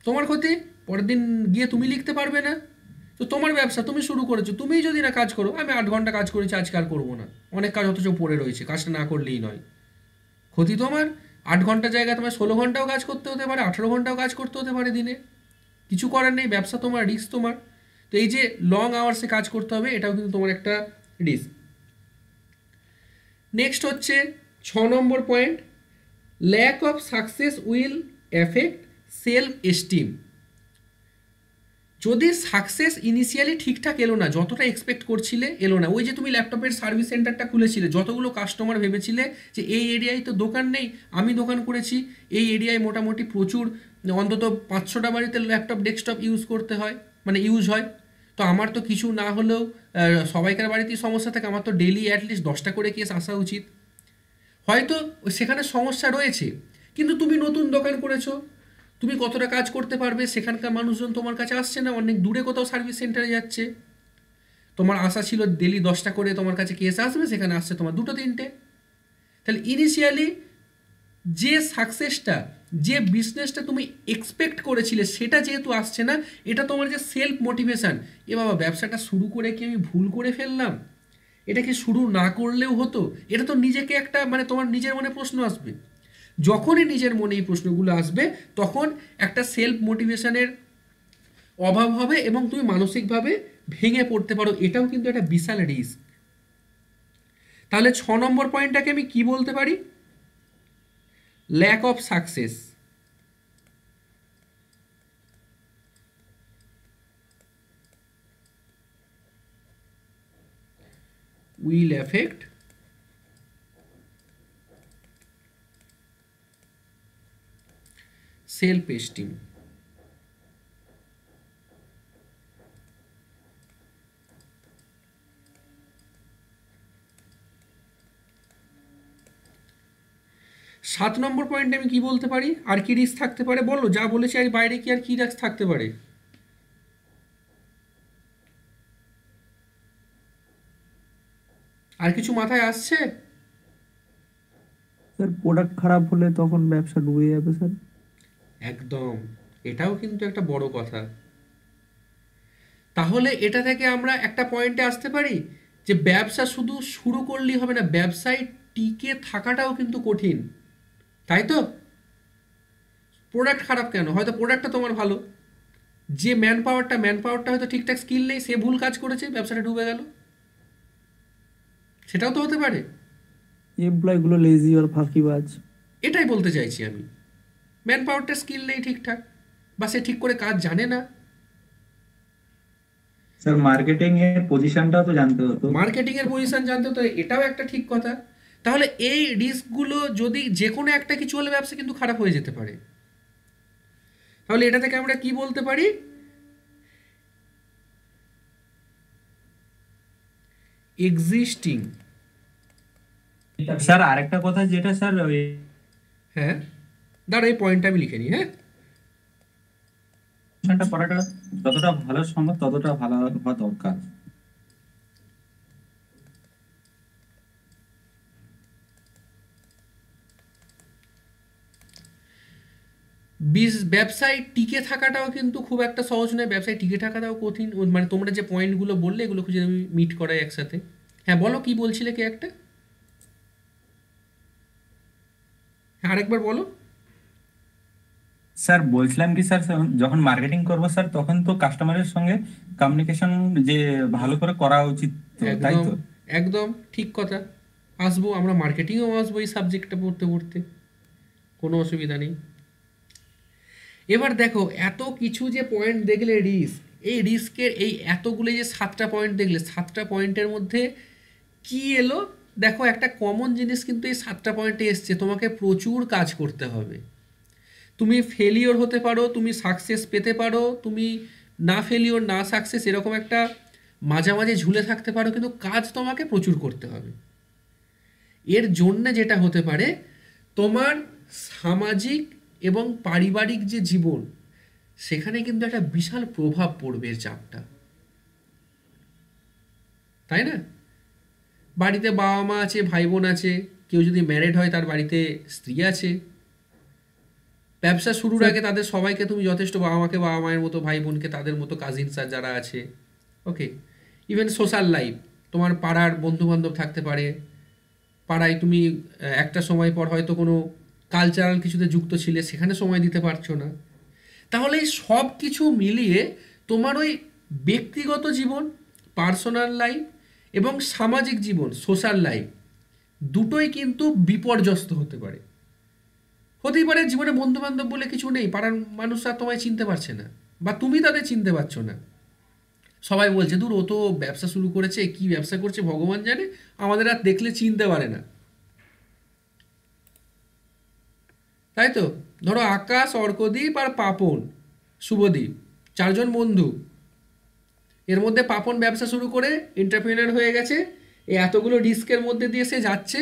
Speaker 1: তোমার ক্ষতি। পরের দিন গিয়ে তুমি লিখতে পারবে না। তো তোমার ব্যবসা, তুমি শুরু করেছো, তুমিই যদি না কাজ করো, আমি 8 ঘন্টা কাজ করেছি, আজকে আর করবো না, অনেক কাজ অথচ পড়ে রয়েছে, কাজটা না করলেই নয়। ক্ষতি তোমার। 8 ঘন্টার জায়গায় তোমার 16 ঘন্টাও কাজ করতে হতে পারে, 18 ঘন্টাও কাজ করতে হতে পারে দিনে। কিছু করার নেই, ব্যবসা তোমার, রিস্ক তোমার। তো এই যে লং আওয়ার্সে কাজ করতে হবে, এটাও কিন্তু তোমার একটা রিস্ক। নেক্সট হচ্ছে 6 নম্বর point, lack of success will effect self esteem. যদি সাকসেস ইনিশিয়ালি ঠিকঠাক এলো না, যতটা এক্সপেক্ট করছিলে এলো না, ওই যে তুমি ল্যাপটপের সার্ভিস সেন্টারটা খুলেছিলে, যতগুলো কাস্টমার ভেবেছিলে যে এই এরিয়ায় তো দোকান নেই, আমি দোকান করেছি, এই এরিয়ায় মোটামুটি প্রচুর, অন্তত 500টা বাড়িতে ল্যাপটপ ডেস্কটপ ইউজ করতে হয়, মানে ইউজ হয়, তো আমার তো কিছু না হলেও সবাইকার বাড়িতেই সমস্যা থাকে, আমার তো ডেলি অ্যাটলিস্ট 10টা করে কেস আসা উচিত। হয়তো সেখানে সমস্যা রয়েছে, কিন্তু তুমি নতুন দোকান করেছো, তুমি কতটা কাজ করতে পারবে, সেখানকার মানুষজন তোমার কাছে আসছে না, অনেক দূরে কোথাও সার্ভিস সেন্টারে যাচ্ছে। তোমার আশা ছিল ডেলি 10টা করে তোমার কাছে কেস আসবে, সেখানে আসছে তোমার 2-3টে। তাহলে ইনিশিয়ালি যে সাকসেসটা, যে বিজনেসটা তুমি এক্সপেক্ট করেছিলে, সেটা যেহেতু আসছে না, এটা তোমার যে সেলফ মোটিভেশন, এ বাবা ব্যবসাটা শুরু করে কি আমি ভুল করে ফেললাম, এটা কি শুরু না করলেও হতো, এটা তো নিজেকে একটা, মানে তোমার নিজের মনে প্রশ্ন আসবে। যখনই নিজের মনে এই প্রশ্নগুলো আসবে, তখন একটা সেলফ মোটিভেশনের অভাব হবে এবং তুমি মানসিকভাবে ভেঙে পড়তে পারো, এটাও কিন্তু একটা বিশাল রিস্ক। তাহলে 6 নম্বর পয়েন্টটাকে আমি কি বলতে পারি, lack of success will effect self esteem. 7 number পয়েন্টে আমি কি বলতে পারি, আর কি রিস্ক থাকতে পারে বলো, যা বলেছি আর বাইরে কি আর কি রিস্ক থাকতে পারে? আর কিছু মাথায় আসছে?
Speaker 2: স্যার প্রোডাক্ট খারাপ হলে তখন ব্যবসা ডুবে যাবে স্যার।
Speaker 1: একদম, এটাও কিন্তু একটা বড় কথা। তাহলে এটা থেকে আমরা একটা পয়েন্টে আসতে পারি যে ব্যবসা শুধু শুরু করলেই হবে না, ব্যবসায় টিকে থাকাটাও কিন্তু কঠিন, তাই তো? প্রোডাক্ট খারাপ কেন, হয়তো প্রোডাক্টটা তোমার ভালো, যে ম্যান পাওয়ারটা হয়তো ঠিকঠাক স্কিল নেই, সে ভুল কাজ করেছে, ব্যবসাটা ডুবে গেল, সেটাও তো হতে পারে।
Speaker 2: এমপ্লয় গুলো লেজি আর ফাঁকিবাজ।
Speaker 1: এটাই বলতে চাইছি আমি, ম্যান পাওয়ারটা স্কিল নেই ঠিকঠাক, বা সে ঠিক করে কাজ জানে না।
Speaker 6: স্যার মার্কেটিং এর পজিশনটাও তো জানতে হতো।
Speaker 1: মার্কেটিংয়ের পজিশন জানতে, তো এটাও একটা ঠিক কথা। তাহলে এই রিস্কগুলো, যদি যে কোনো একটা কিছু হলে ব্যবসা কিন্তু খারাপ হয়ে যেতে পারে। তাহলে এটা থেকে আমরা কি বলতে পারি, এক্সিস্টিং।
Speaker 6: স্যার আরেকটা কথা যেটা স্যার ওই
Speaker 1: হ্যাঁ, দাঁড়া এই পয়েন্টটা আমি লিখে নিই। হ্যাঁ,
Speaker 6: পজিশনটা করাটা যতটা ভালো সম্ভব ততটা ভালো হওয়া দরকার।
Speaker 1: ব্যবসায় টিকে থাকাটাও কিন্তু খুব একটা সহজ নয়, ব্যবসায় টিকে থাকাটাও কঠিন। মানে তোমরা যে পয়েন্টগুলো বললে এগুলো খুঁজে আমি মিট করাই একসাথে। হ্যাঁ বলো, কি বলছিলে কে একটা? হ্যাঁ আরেকবার বলো।
Speaker 6: স্যার বলছিলাম কি স্যার, যখন মার্কেটিং করবো স্যার তখন তো কাস্টমারের সঙ্গে কমিউনিকেশন যে ভালো করে করা উচিত, তো তাই
Speaker 1: একদম
Speaker 6: তো?
Speaker 1: একদম ঠিক কথা। আসবো, আমরা মার্কেটিংয়েও আসবো এই সাবজেক্টটা পড়তে পড়তে, কোনো অসুবিধা নেই। এবার দেখো, এত কিছু যে পয়েন্ট দেখলে রিস্ক, এই রিস্কের এই এতগুলো যে 7টা পয়েন্ট দেখলে, 7টা পয়েন্টের মধ্যে কি এলো? দেখো একটা কমন জিনিস কিন্তু এই 7টা পয়েন্টে এসছে, তোমাকে প্রচুর কাজ করতে হবে। তুমি ফেলিওর হতে পারো, তুমি সাকসেস পেতে পারো, তুমি না ফেলিওর না সাকসেস এরকম একটা মাঝামাঝি ঝুলে থাকতে পারো, কিন্তু কাজ তোমাকে প্রচুর করতে হবে। এর জন্যে যেটা হতে পারে, তোমার সামাজিক এবং পারিবারিক যে জীবন, সেখানে কিন্তু একটা বিশাল প্রভাব পড়বে এর চাপটা, তাই না? বাড়িতে বাবা মা আছে, ভাই বোন আছে, কেউ যদি ম্যারিড হয় তার বাড়িতে স্ত্রী আছে। ব্যবসা শুরুর
Speaker 2: স্যার
Speaker 1: আগে তাদের সবাইকে তুমি যথেষ্ট, বাবা মাকে বাবা মায়ের মতো, ভাই বোনকে তাদের মতো, কাজিনস যারা আছে, ওকে। ইভেন সোশ্যাল লাইফ, তোমার পাড়ার বন্ধু বান্ধব থাকতে পারে, পাড়ায় তুমি একটা সময় পর হয়তো কোনো কালচারাল কিছুতে যুক্ত ছিলে, সেখানে সময় দিতে পারছো না। তাহলে এই সব কিছু মিলিয়ে তোমার ওই ব্যক্তিগত জীবন, পার্সোনাল লাইফ, এবং সামাজিক জীবন, সোশ্যাল লাইফ, দুটোই কিন্তু বিপর্যস্ত হতে পারে। হতেই পারে জীবনে বন্ধু বান্ধব বলে কিছু নেই, পাড়ার মানুষরা তোমায় চিনতে পারছে না, বা তুমি তাদের চিনতে পারছো না। সবাই বলছে দূর, ও তো ব্যবসা শুরু করেছে, কি ব্যবসা করছে ভগবান জানে, আমাদের আর দেখলে চিনতে পারে না, তাই তো? ধরো আকাশ, অর্কদ্বীপ আর পাপন, শুভদীপ, 4জন বন্ধু। এর মধ্যে পাপন ব্যবসা শুরু করে এন্টারপ্রেনার হয়ে গেছে, এই এতগুলো রিস্কের মধ্যে দিয়ে সে যাচ্ছে,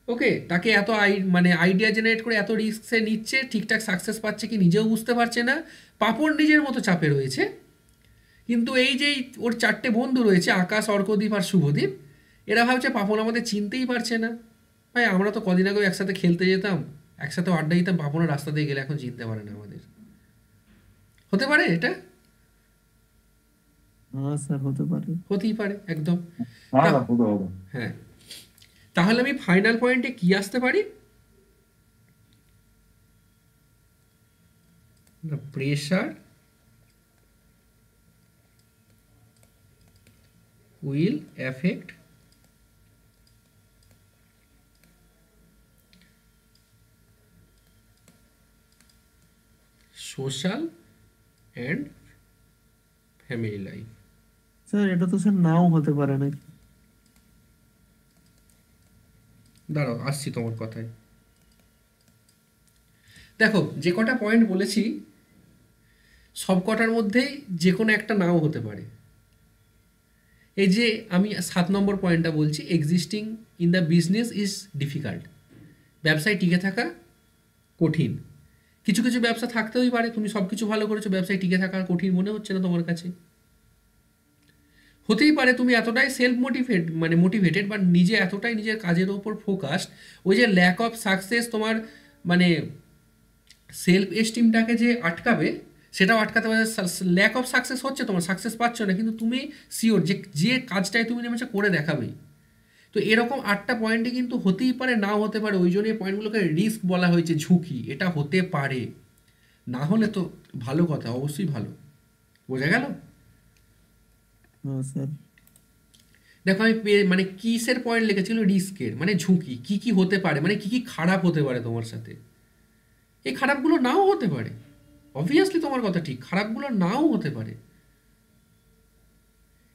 Speaker 1: ওকে। তাকে এত মানে আইডিয়া জেনারেট করে এত রিস্ক সে নিচ্ছে, ঠিকঠাক সাকসেস পাচ্ছে কি নিজেও বুঝতে পারছে না। পাপন নিজের মতো চাপে রয়েছে, কিন্তু এই যে ওর 4টে বন্ধু রয়েছে, আকাশ, অর্কদ্বীপ আর শুভদীপ, এরা ভাবছে পাপন আমাদের চিনতেই পারছে না। ভাই আমরা তো কদিন আগেও একসাথে খেলতে যেতাম, একসাথে আড্ডা দিতাম, পাপনের রাস্তা দিয়ে গেলে এখন চিনতে পারে না আমাদের। হতে পারে এটা?
Speaker 2: হ্যাঁ স্যার হতে পারে।
Speaker 1: হতেই পারে, একদম।
Speaker 6: হ্যাঁ
Speaker 1: তা-
Speaker 6: হবে হবে।
Speaker 1: হ্যাঁ, তাহলে আমি ফাইনাল পয়েন্টে কি আসতে পারি? Pressure will effect social and family life.
Speaker 2: Sir এটা তো স্যার নাও হতে পারে নাকি?
Speaker 1: দাঁড়াও, আসছি তোমার কথায়। দেখো, যে কটা পয়েন্ট বলেছি সব কটার মধ্যেই যে কোনো একটা নাও হতে পারে। এই যে আমি 7 নম্বর পয়েন্টটা বলছি, existing in the business is difficult, ব্যবসায় টিকে থাকা কঠিন। কিছু কিছু ব্যবসা থাকতেই পারে, তুমি সব কিছু ভালো করেছো, ব্যবসায় টিকে থাকা কঠিন মনে হচ্ছে না তোমার কাছে। হতেই পারে তুমি এতটাই সেলফ মোটিভেটেড বা নিজে এতটাই নিজের কাজের ওপর ফোকাসড, ওই যে ল্যাক অফ সাকসেস তোমার মানে সেলফ এস্টিমটাকে যে আটকাবে, সেটাও আটকাতে পারে। ল্যাক অফ সাকসেস হচ্ছে, তোমার সাকসেস পাচ্ছ না, কিন্তু তুমি শিওর যে যে কাজটাই তুমি নেমেছো করে দেখাবেই। তো এরকম 8টা পয়েন্টে কিন্তু হতেই পারে, নাও হতে পারে। ওই জন্য এই পয়েন্টগুলোকে রিস্ক বলা হয়েছে, ঝুঁকি। এটা হতে পারে, না হলে তো ভালো কথা, অবশ্যই ভালো। বোঝা গেল?
Speaker 2: হ্যাঁ স্যার।
Speaker 1: দেখো আমি মানে কিসের পয়েন্ট লিখেছিল, রিস্কের মানে ঝুঁকি, কি কি হতে পারে, মানে কি কি খারাপ হতে পারে তোমার সাথে। এই খারাপগুলো নাও হতে পারে, অবভিয়াসলি তোমার কথা ঠিক, খারাপগুলো নাও হতে পারে,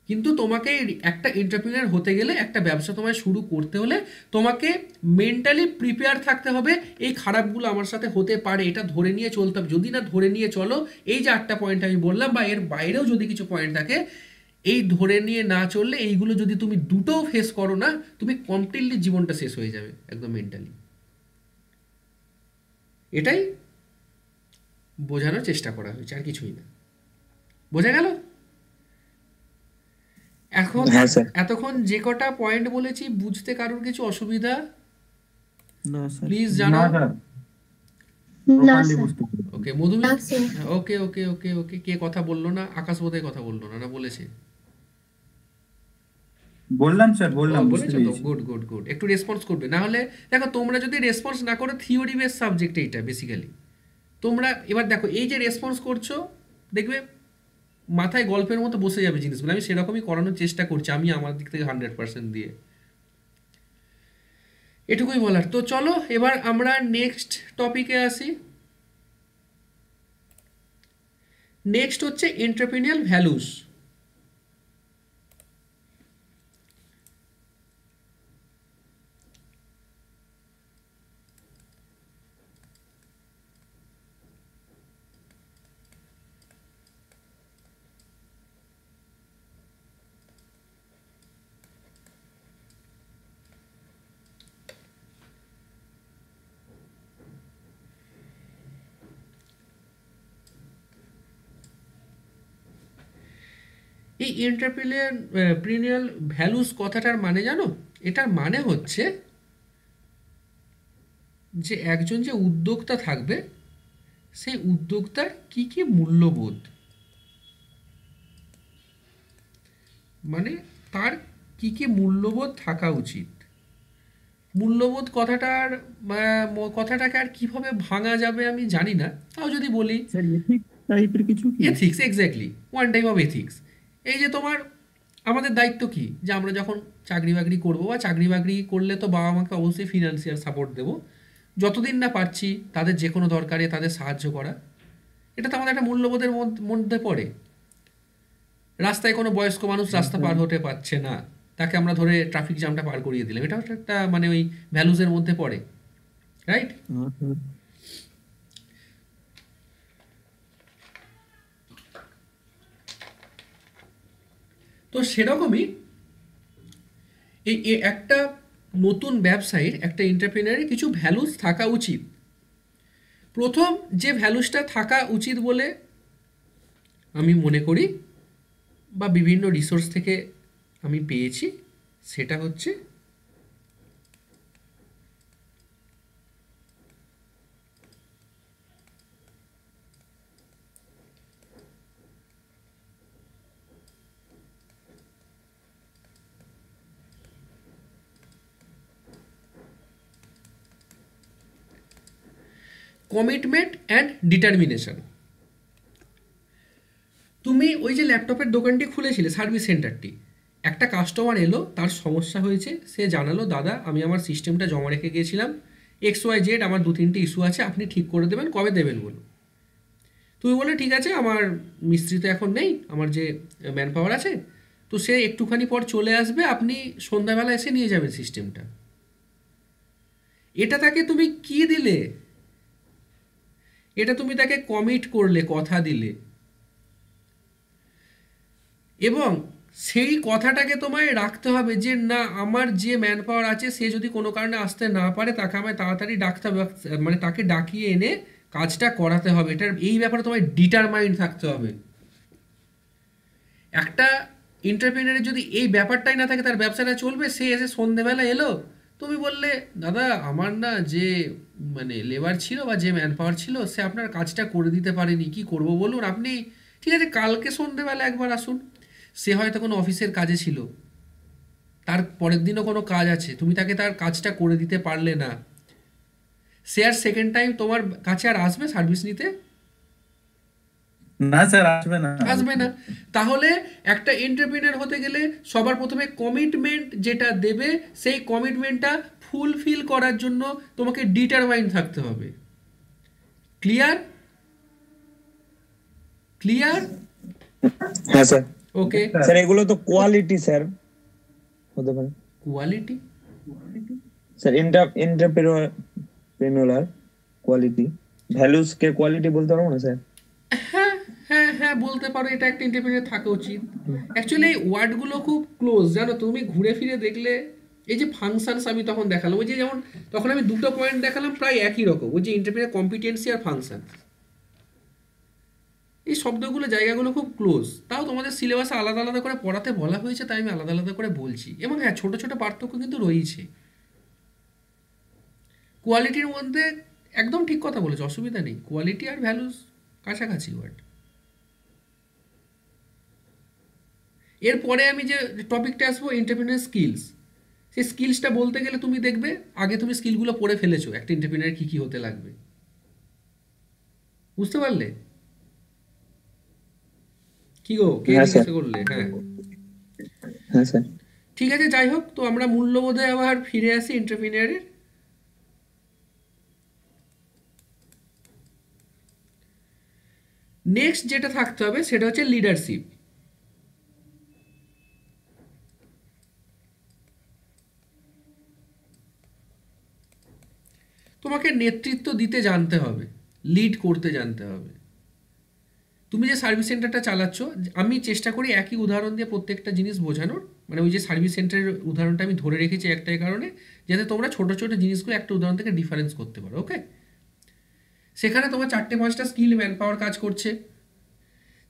Speaker 1: কিন্তু তোমাকে একটা এন্টারপ্রেনার হতে গেলে, একটা ব্যবসা তোমায় শুরু করতে হলে তোমাকে মেন্টালি প্রিপেয়ার থাকতে হবে, এই খারাপগুলো আমার সাথে হতে পারে, এটা ধরে নিয়ে চলতে হবে। যদি না ধরে নিয়ে চলো, এই যে 8টা পয়েন্ট আমি বললাম বা এর বাইরেও যদি কিছু পয়েন্ট থাকে, এই ধরে নিয়ে না চললে, এইগুলো যদি তুমি দুটোও ফেস করো না, তুমি কমপ্লিটলি জীবনটা শেষ হয়ে যাবে একদম মেন্টালি। এটাই বোঝানোর চেষ্টা করা হয়েছে, আর কিছুই না। বোঝা গেল? এখন
Speaker 5: হ্যাঁ স্যার।
Speaker 1: এতক্ষণ যে কটা পয়েন্ট বলেছি, বুঝতে কারোর কিছু অসুবিধা
Speaker 2: না স্যার।
Speaker 1: প্লিজ
Speaker 6: না
Speaker 1: জানাও।
Speaker 6: স্যার,
Speaker 4: না
Speaker 6: প্রপারলি
Speaker 4: স্যার।
Speaker 6: বুঝতে পারি।
Speaker 1: ওকে মধুমিতা,
Speaker 4: না স্যার।
Speaker 1: ওকে ওকে ওকে ওকে, কে কথা বললো না? আকাশ বোধহয় কথা বললো না, না বলেছে?
Speaker 6: বললাম স্যার,
Speaker 1: ও
Speaker 6: বললাম, বুঝতে
Speaker 1: বলেছো তো,
Speaker 6: পেরেছি।
Speaker 1: গুড গুড গুড, একটু রেসপন্স করবে। না হলে দেখো, তোমরা যদি রেসপন্স না করো, থিওরি বেস সাবজেক্ট এইটা বেসিক্যালি, তোমরা এবার দেখো এই যে রেসপন্স করছো, দেখবে মাথায় গল্পের মতো বসে যাবে জিনিসগুলো। আমি সেরকমই করানোর চেষ্টা করছি, আমি আমার দিক থেকে 100% দিয়ে। এটুকুই বলার। তো চলো এবার আমরা নেক্সট টপিকে আসি। নেক্সট হচ্ছে এন্টারপ্রেনিউরিয়াল ভ্যালুস। এই এন্টারপ্রেনিউরিয়াল ভ্যালুস কথাটার মানে জানো? এটার মানে হচ্ছে যে একজন যে উদ্যোক্তা থাকবে, সেই উদ্যোক্তার কি কি মূল্যবোধ, মানে তার কি কি মূল্যবোধ থাকা উচিত। মূল্যবোধ কথাটাকে আর কিভাবে ভাঙা যাবে আমি জানি না, তাও যদি বলি,
Speaker 6: স্যার এথিক টাইপের কিছু কি?
Speaker 1: Ethics, exactly, one type of ethics. এই যে তোমার, আমাদের দায়িত্ব কি, যে আমরা যখন চাকরি বাকরি করবো, বা চাকরি বাকরি করলে তো বাবা মাকে অবশ্যই ফিনান্সিয়াল সাপোর্ট দেবো, যতদিন না পারছি তাদের যে কোনো দরকারে তাদের সাহায্য করা, এটা তো আমাদের একটা মূল্যবোধের মধ্যে পড়ে। রাস্তায় কোনো বয়স্ক মানুষ রাস্তা পার হতে পারছে না, তাকে আমরা ধরে ট্রাফিক জ্যামটা পার করিয়ে দিলাম, এটাও একটা মানে ওই ভ্যালুজের মধ্যে পড়ে, রাইট? তো সেরকমই একটা নতুন ব্যবসায়ীর, একটা এন্টারপ্রেনারের কিছু ভ্যালুস থাকা উচিত। প্রথম যে ভ্যালুসটা থাকা উচিত বলে আমি মনে করি, বা বিভিন্ন রিসোর্স থেকে আমি পেয়েছি, সেটা হচ্ছে কমিটমেন্ট অ্যান্ড ডিটারমিনেশন। তুমি ওই যে ল্যাপটপের দোকানটি খুলেছিলে, সার্ভিস সেন্টারটি, একটা কাস্টমার এলো, তার সমস্যা হয়েছে, সে জানালো, দাদা আমি আমার সিস্টেমটা জমা রেখে গিয়েছিলাম, XYZ, আমার 2-3টে ইস্যু আছে, আপনি ঠিক করে দেবেন, কবে দেবেন বলুন। তুমি বলে ঠিক আছে, আমার মিস্ত্রি তো এখন নেই, আমার যে ম্যান পাওয়ার আছে, তো সে একটুখানি পর চলে আসবে, আপনি সন্ধ্যাবেলা এসে নিয়ে যাবেন সিস্টেমটা। এটা তাকে তুমি কি দিলে? এটা তুমি তাকে কমিট করলে, কথা দিলে, এবং সেই কথাটাকে তোমায় রাখতে হবে যে না, আমার যে ম্যান পাওয়ার আছে, সে যদি কোনো কারণে আসতে না পারে, তাকে আমায় তাড়াতাড়ি ডাকতে হবে, মানে তাকে ডাকিয়ে এনে কাজটা করাতে হবে। এটার এই ব্যাপারে তোমায় ডিটারমাইন্ড থাকতে হবে। একটা এন্টারপ্রেনারের যদি এই ব্যাপারটাই না থাকে, তার ব্যবসাটা চলবে। সে এসে সন্ধেবেলা এলো, তুমি বললে দাদা আমার না যে মানে লেবার ছিল বা যে ম্যান পাওয়ার ছিল, সে আপনার কাজটা করে দিতে পারেনি, কি করব বলুন, আপনি ঠিক আছে কালকে সন্ধেবেলা একবার আসুন। সে হয়তো কোনো অফিসের কাজে ছিল, তার পরের দিনও কোনো কাজ আছে, তুমি তাকে তার কাজটা করে দিতে পারলে না, সে আর সেকেন্ড টাইম তোমার কাছে আর আসবে সার্ভিস নিতে?
Speaker 6: না স্যার, আসবে না।
Speaker 1: আসবে না। তাহলে একটা এন্টারপ্রেনার হতে গেলে সবার প্রথমে কমিটমেন্ট যেটা দেবে, সেই কমিটমেন্টটা ফুলফিল করার জন্য তোমাকে ডিটারমাইন্ড থাকতে হবে। ক্লিয়ার? ক্লিয়ার?
Speaker 5: হ্যাঁ স্যার।
Speaker 1: ওকে।
Speaker 5: স্যার এগুলো তো কোয়ালিটি স্যার হতে পারে।
Speaker 1: Quality?
Speaker 5: Sir entrepreneurial quality, values কে কোয়ালিটি বলতে পারবো না স্যার?
Speaker 1: হ্যাঁ হ্যাঁ হ্যাঁ, বলতে পারো, এটা একটা এন্টারপ্রেনার থাকা উচিত। অ্যাকচুয়ালি এই ওয়ার্ডগুলো খুব ক্লোজ, জানো, তুমি ঘুরে ফিরে দেখলে এই যে ফাংশনস আমি তখন দেখালাম, ওই যে যেমন তখন আমি দুটো পয়েন্ট দেখালাম প্রায় একই রকম, ওই যে এন্টারপ্রেনার কম্পিটেন্সি আর ফাংশন, এই শব্দগুলো জায়গাগুলো খুব ক্লোজ। তাও তোমাদের সিলেবাসে আলাদা আলাদা করে পড়াতে বলা হয়েছে, তাই আমি আলাদা আলাদা করে বলছি। এবং হ্যাঁ, ছোট ছোট পার্থক্য কিন্তু রয়েছে। কোয়ালিটির মধ্যে একদম ঠিক কথা বলেছো, অসুবিধা নেই, কোয়ালিটি আর ভ্যালুস কাছাকাছি ওয়ার্ড। এরপরে আমি যে টপিকটা আসবো এন্টারপ্রেনার স্কিলস, সেই স্কিলসটা বলতে গেলে তুমি দেখবে আগে তুমি স্কিলগুলো পড়ে ফেলেছো একটা এন্টারপ্রেনার কী কী হতে লাগবে, বুঝতে পারলে? কি গো, কে
Speaker 5: হ্যাঁ স্যার।
Speaker 1: জিজ্ঞাসা করলে? হ্যাঁ
Speaker 5: হ্যাঁ স্যার।
Speaker 1: ঠিক আছে, যাই হোক, তো আমরা মূল্যবোধে আবার ফিরে আসি এন্টারপ্রেনারের। নেক্সট যেটা থাকতে হবে সেটা হচ্ছে লিডারশিপ। তোমাকে নেতৃত্ব দিতে জানতে হবে, লিড করতে জানতে হবে। তুমি যে সার্ভিস সেন্টারটা চালাচ্ছ, আমি চেষ্টা করি একই উদাহরণ দিয়ে প্রত্যেকটা জিনিস বোঝানোর, মানে ওই যে সার্ভিস সেন্টারের উদাহরণটা আমি ধরে রেখেছি একটাই কারণে, যাতে তোমরা ছোট ছোট জিনিসগুলো একটা উদাহরণ থেকে ডিফারেন্স করতে পারো। ওকে, সেখানে তোমার 4-5টা স্কিল ম্যান পাওয়ার কাজ করছে,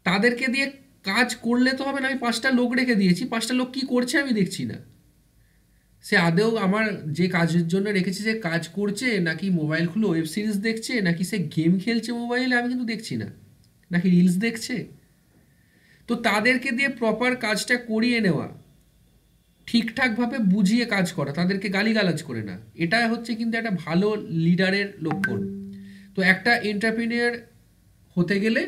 Speaker 1: তাদেরকে দিয়ে কাজ করলে তো হবে না। আমি 5টা লোক রেখে দিয়েছি, 5টা লোক কি করছে আমি দেখছি না, সে আদৌ আমার যে কাজের জন্য রেখেছি সে কাজ করছে নাকি মোবাইল খুলে ওয়েব সিরিজ দেখছে নাকি সে গেম খেলছে মোবাইলে, আমি কিন্তু দেখছি না, নাকি রিলস দেখছে। তো তাদেরকে দিয়ে প্রপার কাজটা করিয়ে নেওয়া, ঠিকঠাকভাবে বুঝিয়ে কাজ করা, তাদেরকে গালিগালাজ করে না, এটা হচ্ছে কিন্তু একটা ভালো লিডারের লক্ষণ। তো একটা এন্টারপ্রেনিউর হতে গেলে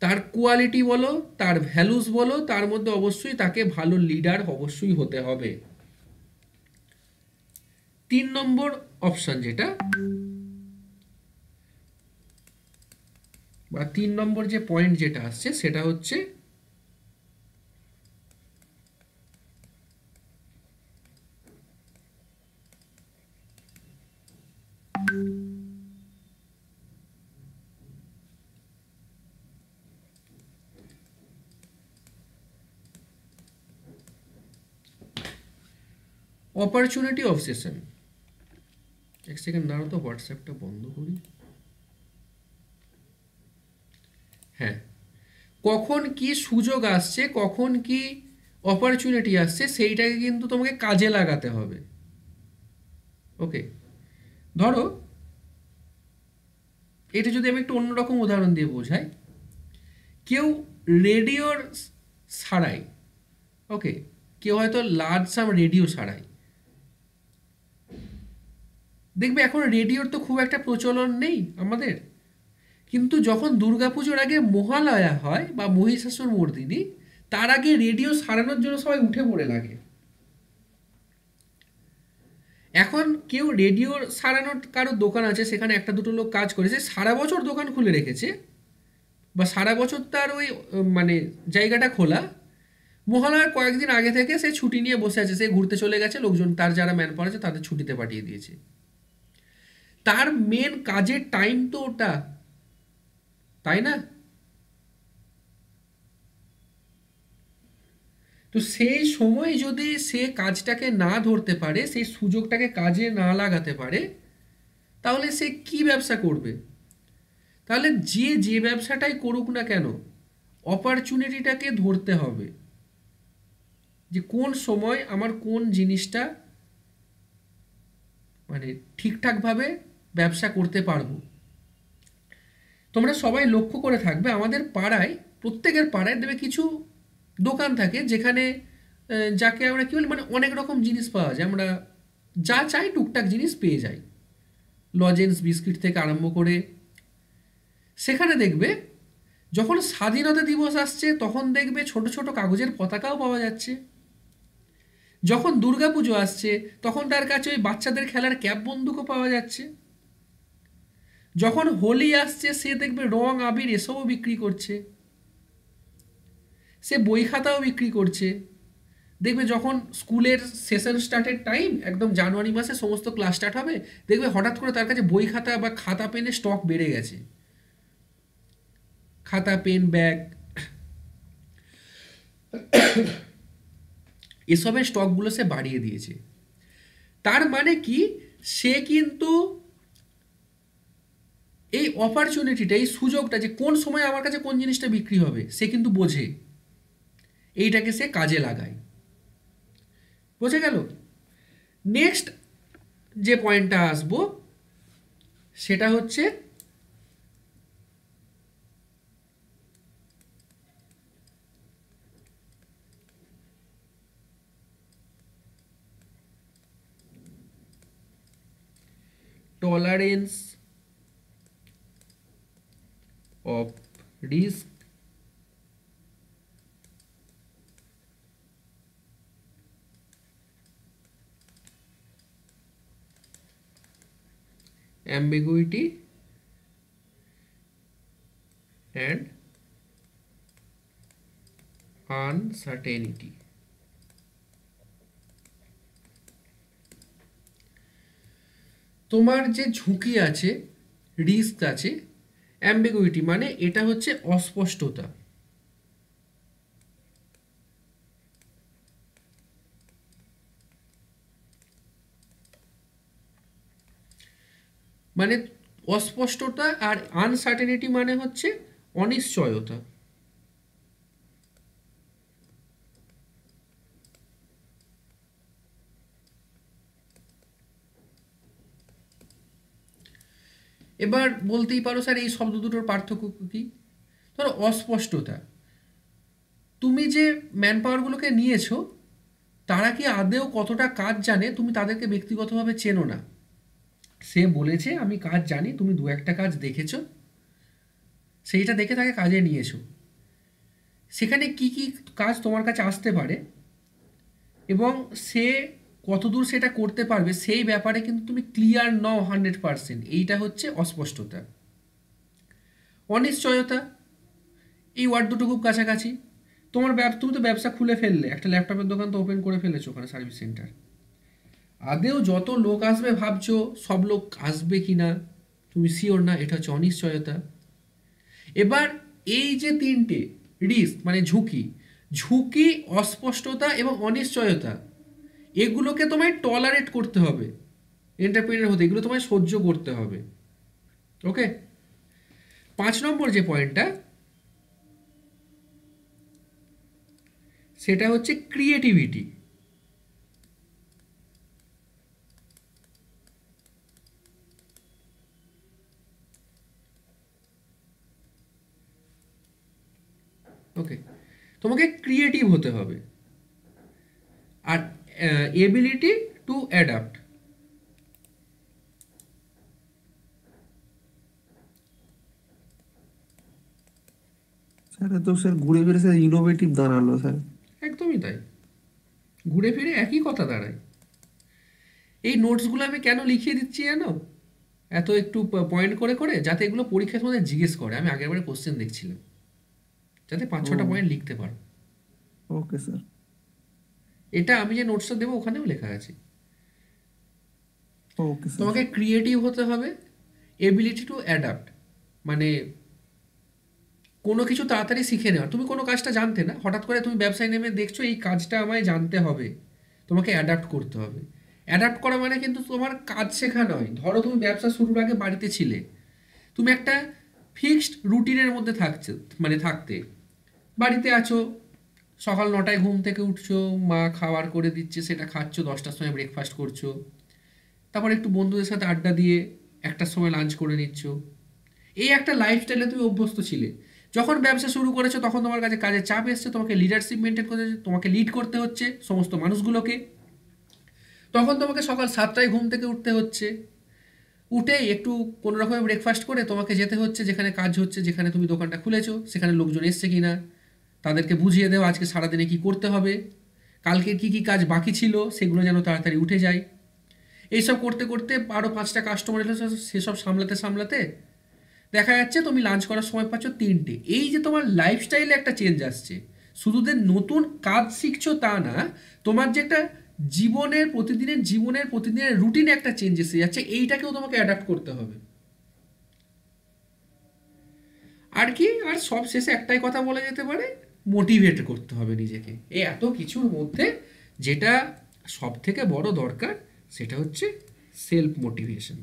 Speaker 1: তার কোয়ালিটি বলো, তার ভ্যালুস বলো, তার মধ্যে অবশ্যই তাকে ভালো লিডার অবশ্যই হতে হবে। 3 নম্বর অপশন যেটা, বা 3 নম্বর যে পয়েন্ট যেটা আসছে সেটা হচ্ছে অপরচুনিটি অবসেশন। এক সেকেন্ড দাঁড়াও তো, হোয়াটসঅ্যাপটা বন্ধ করি। হ্যাঁ, কখন কি সুযোগ আসছে, কখন কি অপরচুনিটি আসছে, সেইটাকে কিন্তু তোমাকে কাজে লাগাতে হবে। ওকে, ধরো এটা যদি আমি একটু অন্যরকম উদাহরণ দিয়ে বোঝাই, কেউ রেডিওর ছাড়াই, ওকে, কেউ হয়তো লার্জ সাম রেডিও ছাড়াই, দেখবে এখন রেডিওর তো খুব একটা প্রচলন নেই আমাদের, কিন্তু যখন দুর্গাপুজোর আগে মহালয়া হয় বা মহিষাসুর মর্দিনী, তার আগে রেডিও সারানোর জন্য সবাই উঠে পড়ে লাগে। এখন কেউ রেডিও সারানোর কারো দোকান আছে, সেখানে একটা দুটো লোক কাজ করেছে, সারা বছর দোকান খুলে রেখেছে বা সারা বছর তার ওই মানে জায়গাটা খোলা, মহালয়ার কয়েকদিন আগে থেকে সে ছুটি নিয়ে বসে আছে, সে ঘুরতে চলে গেছে, লোকজন তার যারা ম্যান পাওয়ার আছে তাদের ছুটিতে পাঠিয়ে দিয়েছে। তার মেন কাজের টাইম তো ওটা, তাই না? তো সেই সময় যদি সে কাজটাকে না ধরতে পারে, সেই সুযোগটাকে কাজে না লাগাতে পারে, তাহলে সে কি ব্যবসা করবে? তাহলে যে যে ব্যবসাটাই করুক না কেন, অপরচুনিটিটাকে ধরতে হবে, যে কোন সময় আমার কোন জিনিসটা মানে ঠিকঠাকভাবে ব্যবসা করতে পারবো। তোমরা সবাই লক্ষ্য করে থাকবে, আমাদের পাড়ায়, প্রত্যেকের পাড়ায় দেবে কিছু দোকান থাকে যেখানে যাকে আমরা কী বলি, মানে অনেক রকম জিনিস পাওয়া যায়, আমরা যা চাই টুকটাক জিনিস পেয়ে যাই, লজেন্স বিস্কিট থেকে আরম্ভ করে। সেখানে দেখবে যখন স্বাধীনতা দিবস আসছে তখন দেখবে ছোট ছোট কাগজের পতাকাও পাওয়া যাচ্ছে, যখন দুর্গাপুজো আসছে তখন তার কাছে ওই বাচ্চাদের খেলার ক্যাপ বন্দুকও পাওয়া যাচ্ছে, যখন হোলি আসছে সে দেখবে রং আবির এসবও বিক্রি করছে, সে বই খাতাও বিক্রি করছে। দেখবে যখন স্কুলের সেশন স্টার্টের টাইম, একদম জানুয়ারি মাসে সমস্ত ক্লাস স্টার্ট হবে, দেখবে হঠাৎ করে তার কাছে বই খাতা বা খাতা পেনের স্টক বেড়ে গেছে, খাতা পেন ব্যাগ এসবের স্টকগুলো সে বাড়িয়ে দিয়েছে। তার মানে কি, সে কিন্তু এই অপরচুনিটিটা, এই সুযোগটা, যে কোন সময় আমার কাছে কোন জিনিসটা বিক্রি হবে সে কিন্তু বোঝে, এইটাকে সে কাজে লাগায়। বোঝা গেল? নেক্সট যে পয়েন্টটা আসবো সেটা হচ্ছে tolerance of risk, ambiguity and uncertainty. তোমার যে ঝুঁকি আছে, রিস্ক আছে, অ্যাম্বিগুইটি মানে এটা হচ্ছে অস্পষ্টতা। মানে অস্পষ্টতা, আর আনসার্টেনিটি মানে হচ্ছে অনিশ্চয়তা। এবার বলতেই পারো স্যার এই শব্দ দুটোর পার্থক্য কি? ধরো অস্পষ্টতা, তুমি যে ম্যান পাওয়ারগুলোকে নিয়েছো তারা কি আদেও কতটা কাজ জানে তুমি তাদেরকে ব্যক্তিগতভাবে চেনো না। সে বলেছে আমি কাজ জানি, তুমি দু একটা কাজ দেখেছো, সেইটা দেখে তাকে কাজে নিয়েছো। সেখানে কি কি কাজ তোমার কাছে আসতে পারে এবং সে কতদূর সেটা করতে পারবে সেই ব্যাপারে কিন্তু তুমি ক্লিয়ার নও 100%, এইটা হচ্ছে অস্পষ্টতা। অনিশ্চয়তা, এই ওয়ার্ড দুটো খুব কাছাকাছি। তুমি তো ব্যবসা খুলে ফেললে, একটা ল্যাপটপের দোকান তো ওপেন করে ফেলেছো ওখানে, সার্ভিস সেন্টার। আদেও যত লোক আসবে ভাবছো, সব লোক আসবে কি না তুমি শিওর না, এটা হচ্ছে অনিশ্চয়তা। এবার এই যে তিনটে রিস্ক মানে ঝুঁকি, ঝুঁকি, অস্পষ্টতা এবং অনিশ্চয়তা, এগুলোকে তোমায় টলারেট করতে হবে এন্টারপ্রেনার হতে, এগুলো তোমায় সহ্য করতে হবে। ওকে, 5 নম্বর যে পয়েন্টটা সেটা হচ্ছে ক্রিয়েটিভিটি। ওকে, তোমাকে ক্রিয়েটিভ হতে হবে। আর এবিলিটি টু অ্যাডাপ্ট,
Speaker 2: স্যার তো স্যার ঘুরে ফিরে স্যার ইনোভেটিভ দাঁড়ালো স্যার।
Speaker 1: একদমই তাই, ঘুরে ফিরে একই কথা দাঁড়ায়। এই নোটসগুলো আমি কেন লিখিয়ে দিচ্ছি জানো, এত একটু পয়েন্ট করে করে, যাতে এগুলো পরীক্ষার সময় জিজ্ঞেস করে। আমি আগের বারে কোশ্চেন দেখছিলাম, যাতে 5-6টা পয়েন্ট লিখতে পারো।
Speaker 2: Okay sir.
Speaker 1: এটা আমি যে নোটসটা দেবো ওখানেও লেখা আছে।
Speaker 2: Okay sir.
Speaker 1: তোমাকে ক্রিয়েটিভ হতে হবে, এবিলিটি টু অ্যাডাপ্ট মানে কোনো কিছু তাড়াতাড়ি শিখে নেওয়া। তুমি কোনো কাজটা জানতে না, হঠাৎ করে তুমি ব্যবসায় নেমে দেখছো এই কাজটা আমায় জানতে হবে, তোমাকে অ্যাডাপ্ট করতে হবে। অ্যাডাপ্ট করা মানে কিন্তু তোমার কাজ শেখা নয়। ধরো তুমি ব্যবসা শুরুর আগে বাড়িতে ছিলে, তুমি একটা ফিক্সড রুটিনের মধ্যে থাকতে বাড়িতে আছো, সকাল 9টায় ঘুম থেকে উঠছো, মা খাবার করে দিচ্ছে, সেটা খাচ্ছো, 10টার সময় ব্রেকফাস্ট করছো, তারপর একটু বন্ধুদের সাথে আড্ডা দিয়ে 1টার সময় লাঞ্চ করে নিচ্ছ। এই একটা লাইফস্টাইলে তুমি অভ্যস্ত ছিলে। যখন ব্যবসা শুরু করেছো তখন তোমার কাছে কাজের চাপ এসছে, তোমাকে লিডারশিপ মেনটেন করতে হচ্ছে, তোমাকে লিড করতে হচ্ছে সমস্ত মানুষগুলোকে। তখন তোমাকে সকাল 7টায় ঘুম থেকে উঠতে হচ্ছে, উঠেই একটু কোনো রকমের ব্রেকফাস্ট করে তোমাকে যেতে হচ্ছে যেখানে কাজ হচ্ছে, যেখানে তুমি দোকানটা খুলেছো, সেখানে লোকজন এসছে কি না তাদেরকে বুঝিয়ে দেওয়া আজকে সারাদিনে কি করতে হবে, কালকের কি কি কাজ বাকি ছিল সেগুলো যেন তাড়াতাড়ি উঠে যায়। এইসব করতে করতে আরও 5টা কাস্টমার এলে সেসব সামলাতে সামলাতে দেখা যাচ্ছে তুমি লাঞ্চ করার সময় পাচ্ছ 3টে। এই যে তোমার লাইফস্টাইলে একটা চেঞ্জ আসছে, শুধু যে নতুন কাজ শিখছো তা না, তোমার যে একটা প্রতিদিনের রুটিনে একটা চেঞ্জ এসে যাচ্ছে, এইটাকেও তোমাকে অ্যাডাপ্ট করতে হবে। আর কি, আর সব শেষে একটাই কথা বলা যেতে পারে, মোটিভেট করতে হবে নিজেকে। এই এত কিছুর মধ্যে যেটা সব থেকে বড় দরকার সেটা হচ্ছে সেলফ মোটিভেশন।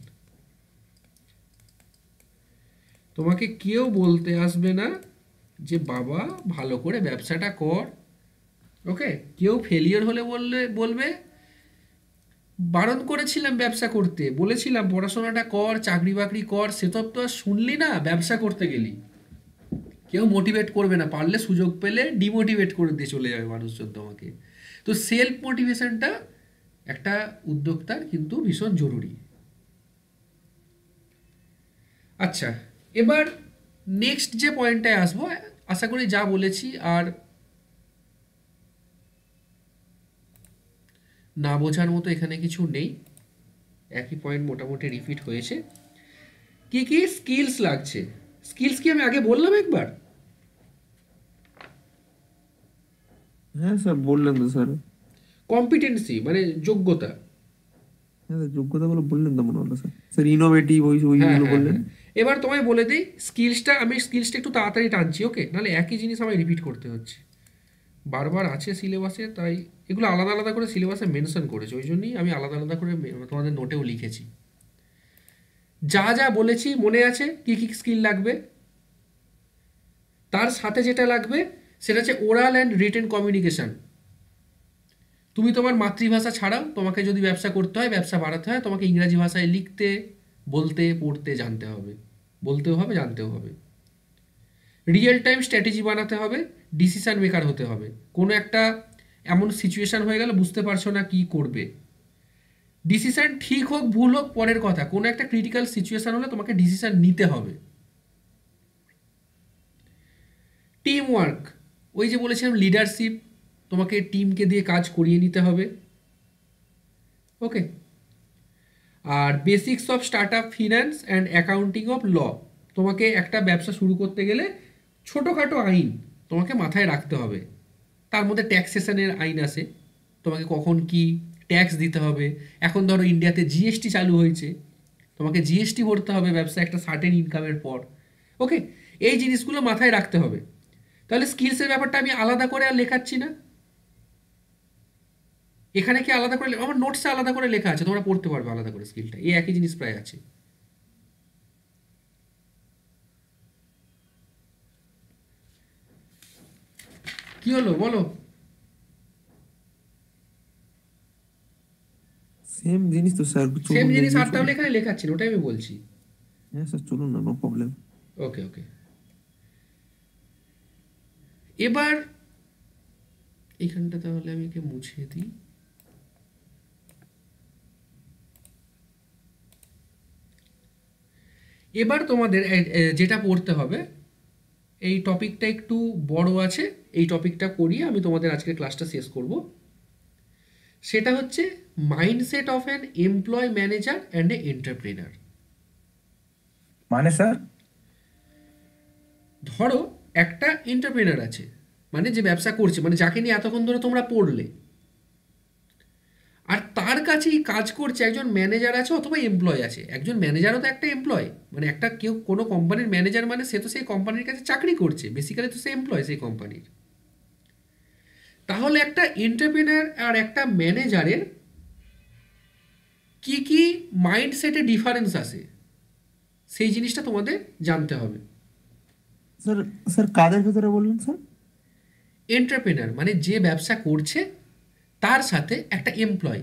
Speaker 1: তোমাকে কেউ বলতে আসবে না যে বাবা ভালো করে ব্যবসাটা কর। ওকে, কেউ ফেলিয়ার হলে বলবে বারণ করেছিলাম ব্যবসা করতে, বলেছিলাম পড়াশোনাটা কর, চাকরি বাকরি কর, সেসব তো আর শুনলি না, ব্যবসা করতে গেলি। কেউ মোটিভেট করবে না, পারলে সুযোগ পেলে ডিমোটিভেট করে দিয়ে চলে যাবে মানুষজন তোমাকে। তো সেলফ মোটিভেশনটা একটা উদ্যোক্তার কিন্তু ভীষণ জরুরি। আচ্ছা, এবার নেক্সট যে পয়েন্টটায় আসবো, আশা করি যা বলেছি আর না বোঝার মতো এখানে কিছু নেই, একই পয়েন্ট মোটামুটি রিপিট হয়েছে। কি কি স্কিলস লাগছে? স্কিলস কি আমি আগে বললাম একবার?
Speaker 2: হ্যাঁ স্যার বললেন তো স্যার।
Speaker 1: কম্পিটেন্সি মানে যোগ্যতা।
Speaker 2: হ্যাঁ স্যার যোগ্যতাগুলো বললেন তো মনে হলো স্যার। স্যার ইনোভেটিভ
Speaker 1: হ্যাঁ
Speaker 2: ওইগুলো
Speaker 1: হ্যাঁ
Speaker 2: বললেন।
Speaker 1: হ্যাঁ, এবার তোমায় বলে দিই স্কিলসটা, আমি স্কিলসটা একটু তাড়াতাড়ি টানছি, ওকে? নাহলে একই জিনিস আমায় রিপিট করতে হচ্ছে, বারবার আছে সিলেবাসে, তাই এগুলো আলাদা আলাদা করে সিলেবাসে মেনশন করেছে, ওই জন্যই আমি আলাদা আলাদা করে তোমাদের নোটেও লিখেছি। যা যা বলেছি মনে আছে কি কি স্কিল লাগবে? তার সাথে যেটা লাগবে সেটা হচ্ছে ওরাল অ্যান্ড রিটেন কমিউনিকেশন। তুমি তোমার মাতৃভাষা ছাড়াও তোমাকে যদি ব্যবসা করতে হয়, ব্যবসা বাড়াতে হয়, তোমাকে ইংরাজি ভাষায় লিখতে, বলতে, পড়তে জানতে হবে, বলতেও হবে, জানতেও হবে। রিয়েল টাইম স্ট্র্যাটেজি বানাতে হবে, ডিসিশন মেকার হতে হবে। কোনো একটা এমন সিচুয়েশান হয়ে গেল বুঝতে পারছো না কি করবে, ডিসিশন ঠিক হোক ভুল হোক পরের কথা, কোনো একটা ক্রিটিক্যাল সিচুয়েশান হলে তোমাকে ডিসিশন নিতে হবে। টিম ওয়ার্ক, ওই যে বলেছিলাম লিডারশিপ, তোমাকে টিমকে দিয়ে কাজ করিয়ে নিতে হবে, ওকে? আর basics of start up finance and accounting of law, তোমাকে একটা ব্যবসা শুরু করতে গেলে ছোটোখাটো আইন তোমাকে মাথায় রাখতে হবে। তার মধ্যে ট্যাক্সেশনের আইন আছে, তোমাকে কখন কি ট্যাক্স দিতে হবে। এখন ধরো ইন্ডিয়াতে জিএসটি চালু হয়েছে, তোমাকে জিএসটি ভরতে হবে ব্যবসা একটা সার্টেন ইনকামের পর, ওকে? এই জিনিসগুলো মাথায় রাখতে হবে। তাহলে স্কিলসের ব্যাপারটা আমি আলাদা করে আর লেখাচ্ছি না, এখানে কি আলাদা করে আমার নোটসে আলাদা করে লেখা আছে, তোমরা পড়তে পারবে আলাদা করে স্কিলটা, এই একই জিনিস প্রায় আছে। কি হলো বলো?
Speaker 2: সেম জিনিস তো স্যার,
Speaker 1: সেম
Speaker 2: চলুন
Speaker 1: জিনিস
Speaker 2: এগিয়ে
Speaker 1: আর তাহলে এখানে লেখাচ্ছি না, ওটাই আমি বলছি।
Speaker 2: হ্যাঁ স্যার চলুন না, নো প্রবলেম।
Speaker 1: ওকে ওকে, এবার এখানটা তাহলে আমি একে মুছে দিই। এবার তোমাদের যেটা পড়তে হবে, এই টপিকটা একটু বড় আছে, এই টপিকটা পড়িয়ে আমি তোমাদের আজকের ক্লাসটা শেষ করব। সেটা হচ্ছে mindset of an employ manager and a entrepreneur.
Speaker 6: মানে স্যার?
Speaker 1: ধরো একটা এন্টারপ্রেনার আছে, মানে যে ব্যবসা করছে, মানে যাকে নিয়ে এতক্ষণ ধরে তোমরা পড়লে, আর তার কাছেই কাজ করছে একজন ম্যানেজার আছে অথবা এমপ্লয় আছে। একজন ম্যানেজারও তো একটা এমপ্লয়, মানে একটা কেউ কোনো কোম্পানির ম্যানেজার মানে সে তো সেই কোম্পানির কাছে চাকরি করছে, বেসিক্যালি তো সে এমপ্লয় সেই কোম্পানির। তাহলে একটা এন্টারপ্রেনার আর একটা ম্যানেজারের কি কি মাইন্ডসেটে ডিফারেন্স আসে সেই জিনিসটা তোমাদের জানতে হবে।
Speaker 2: স্যার স্যার কাদের ভেতরে বললেন স্যার?
Speaker 1: এন্টারপ্রেনার মানে যে ব্যবসা করছে, তার সাথে একটা এমপ্লয়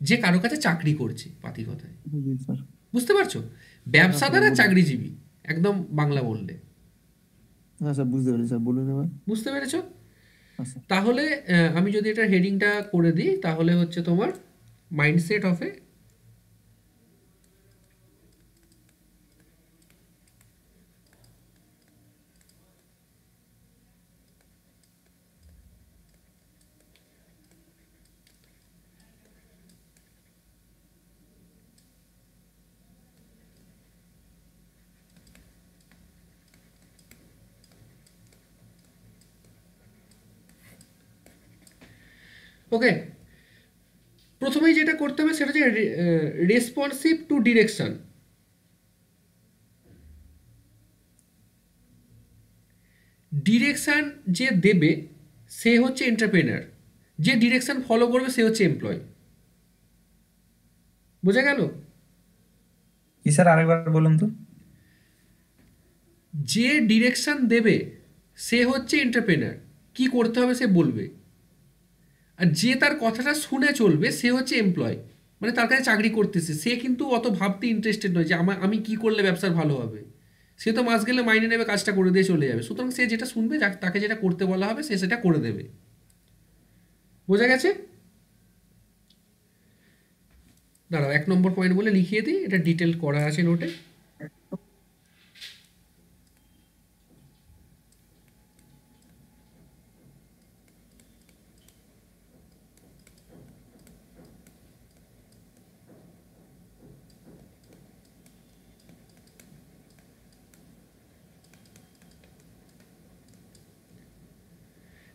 Speaker 1: যে কারো কাছে চাকরি করছে, পাতি কথায়।
Speaker 2: জি স্যার।
Speaker 1: বুঝতে পারছো? ব্যবসাদার আর চাকরিজীবী, একদম বাংলা বললে।
Speaker 2: হ্যাঁ স্যার বুঝতে পেরেছি স্যার, বলুন এবার।
Speaker 1: বুঝতে পেরেছো?
Speaker 2: হ্যাঁ স্যার।
Speaker 1: তাহলে আমি যদি এটা হেডিংটা করে দিই তাহলে হচ্ছে তোমার মাইন্ডসেট অফ এ ওকে। প্রথমেই যেটা করতে হবে সেটা হচ্ছে রেসপন্সিভ টু ডিরেকশন। ডিরেকশন যে দেবে সে হচ্ছে এন্টারপ্রেনার, যে ডিরেকশন ফলো করবে সে হচ্ছে এমপ্লয়। বোঝা গেল?
Speaker 6: কি স্যার আরেকবার বলুন তো?
Speaker 1: যে ডিরেকশন দেবে সে হচ্ছে এন্টারপ্রেনার, কি করতে হবে সে বলবে, আর যে তার কথাটা শুনে চলবে সে হচ্ছে এমপ্লয়। মানে তার কাছে চাকরি করতেছে, সে কিন্তু অত ভাবতে ইন্টারেস্টেড নয় যে আমি কি করলে ব্যবসার ভালো হবে। সে তো মাস গেলে মাইনে নেবে, কাজটা করে দিয়ে চলে যাবে। সুতরাং সে যেটা শুনবে, তাকে যেটা করতে বলা হবে সে সেটা করে দেবে। বোঝা গেছে? দাঁড়াও 1 নম্বর পয়েন্ট বলে লিখিয়ে দিই, এটা ডিটেল করা আছে নোটে।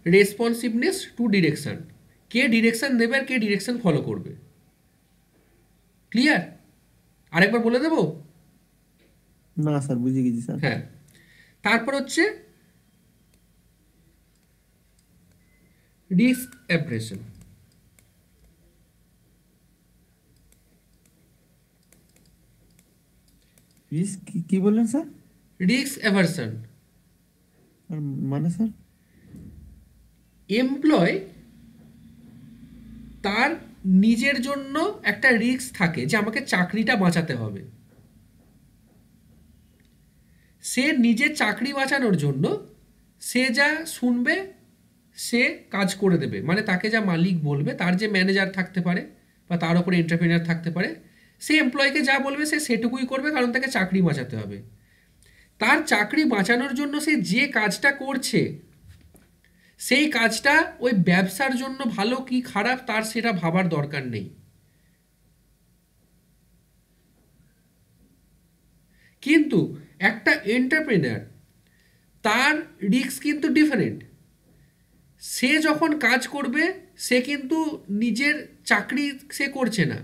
Speaker 1: রেসপন্সিভনেস টু ডিরেকশন, কে ডিরেকশন দেবে আর কে ডিরেকশন ফলো করবে। ক্লিয়ার? আরেকবার বলে দেবো?
Speaker 2: না স্যার, বুঝে গেছি স্যার।
Speaker 1: হ্যাঁ। তারপর হচ্ছে রিস্ক অ্যাপ্রেশন।
Speaker 2: রিস্ক কি বললেন স্যার?
Speaker 1: রিস্ক অ্যাভারশন
Speaker 2: আর মানে স্যার?
Speaker 1: এমপ্লয় তার নিজের জন্য একটা রিস্ক থাকে যে আমাকে চাকরিটা বাঁচাতে হবে। সে নিজের চাকরি বাঁচানোর জন্য সে যা শুনবে সে কাজ করে দেবে। মানে তাকে যা মালিক বলবে, তার যে ম্যানেজার থাকতে পারে বা তার উপরে এন্টারপ্রেনার থাকতে পারে, সে এমপ্লয়কে যা বলবে সে সেটুকুই করবে, কারণ তাকে চাকরি বাঁচাতে হবে। তার চাকরি বাঁচানোর জন্য সে যে কাজটা করছে সেই কাজটা ওই ব্যবসার জন্য ভালো কি খারাপ তার সেটা ভাবার দরকার নেই। কিন্তু একটা এন্টারপ্রেনার, তার রিস্ক কিন্তু ডিফারেন্ট। সে যখন কাজ করবে সে কিন্তু নিজের চাকরি সে করছে না,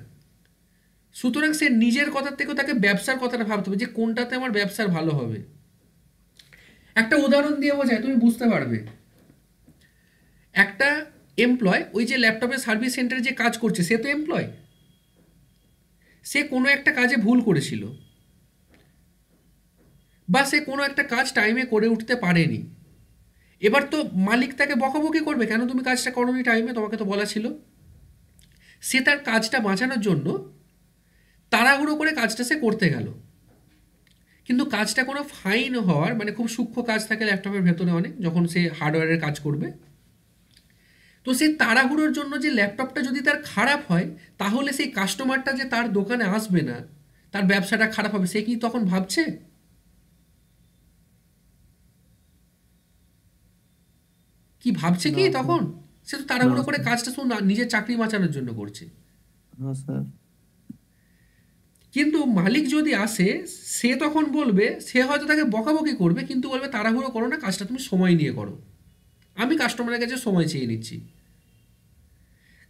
Speaker 1: সুতরাং সে নিজের কথার থেকেও তাকে ব্যবসার কথাটা ভাবতে হবে যে কোনটাতে আমার ব্যবসার ভালো হবে। একটা উদাহরণ দিয়ে বোঝায়, তুমি বুঝতে পারবে। একটা এমপ্লয় ওই যে ল্যাপটপের সার্ভিস সেন্টারে যে কাজ করছে, সে তো এমপ্লয়। সে কোনো একটা কাজে ভুল করেছিল বা সে কোনো একটা কাজ টাইমে করে উঠতে পারেনি। এবার তো মালিক তাকে বকাবকি করবে, কেন তুমি কাজটা করোনি টাইমে, তোমাকে তো বলা ছিল। সে তার কাজটা বাঁচানোর জন্য তাড়াহুড়ো করে কাজটা সে করতে গেল, কিন্তু কাজটা কোনো ফাইন হওয়ার, মানে খুব সূক্ষ্ম কাজ থাকে ল্যাপটপের ভেতরে অনেক, যখন সে হার্ডওয়্যারের কাজ করবে, তো সেই তাড়াহুড়োর জন্য যে ল্যাপটপটা যদি তার খারাপ হয়, তাহলে সেই কাস্টমারটা যে তার দোকানে আসবে না, তার ব্যবসাটা খারাপ হবে, সে কি তখন ভাবছে? কি ভাবছে কি তখন? সে তো তাড়াহুড়ো করে কাজটা শুধু নিজের চাকরি বাঁচানোর জন্য করছে।
Speaker 2: হ্যাঁ স্যার।
Speaker 1: কিন্তু মালিক যদি আসে, সে তখন বলবে, সে হয়তো তাকে বকাবকি করবে, কিন্তু বলবে তাড়াহুড়ো করো না, কাজটা তুমি সময় নিয়ে করো, আমি কাস্টমারের কাছে সময় চেয়ে নিচ্ছি।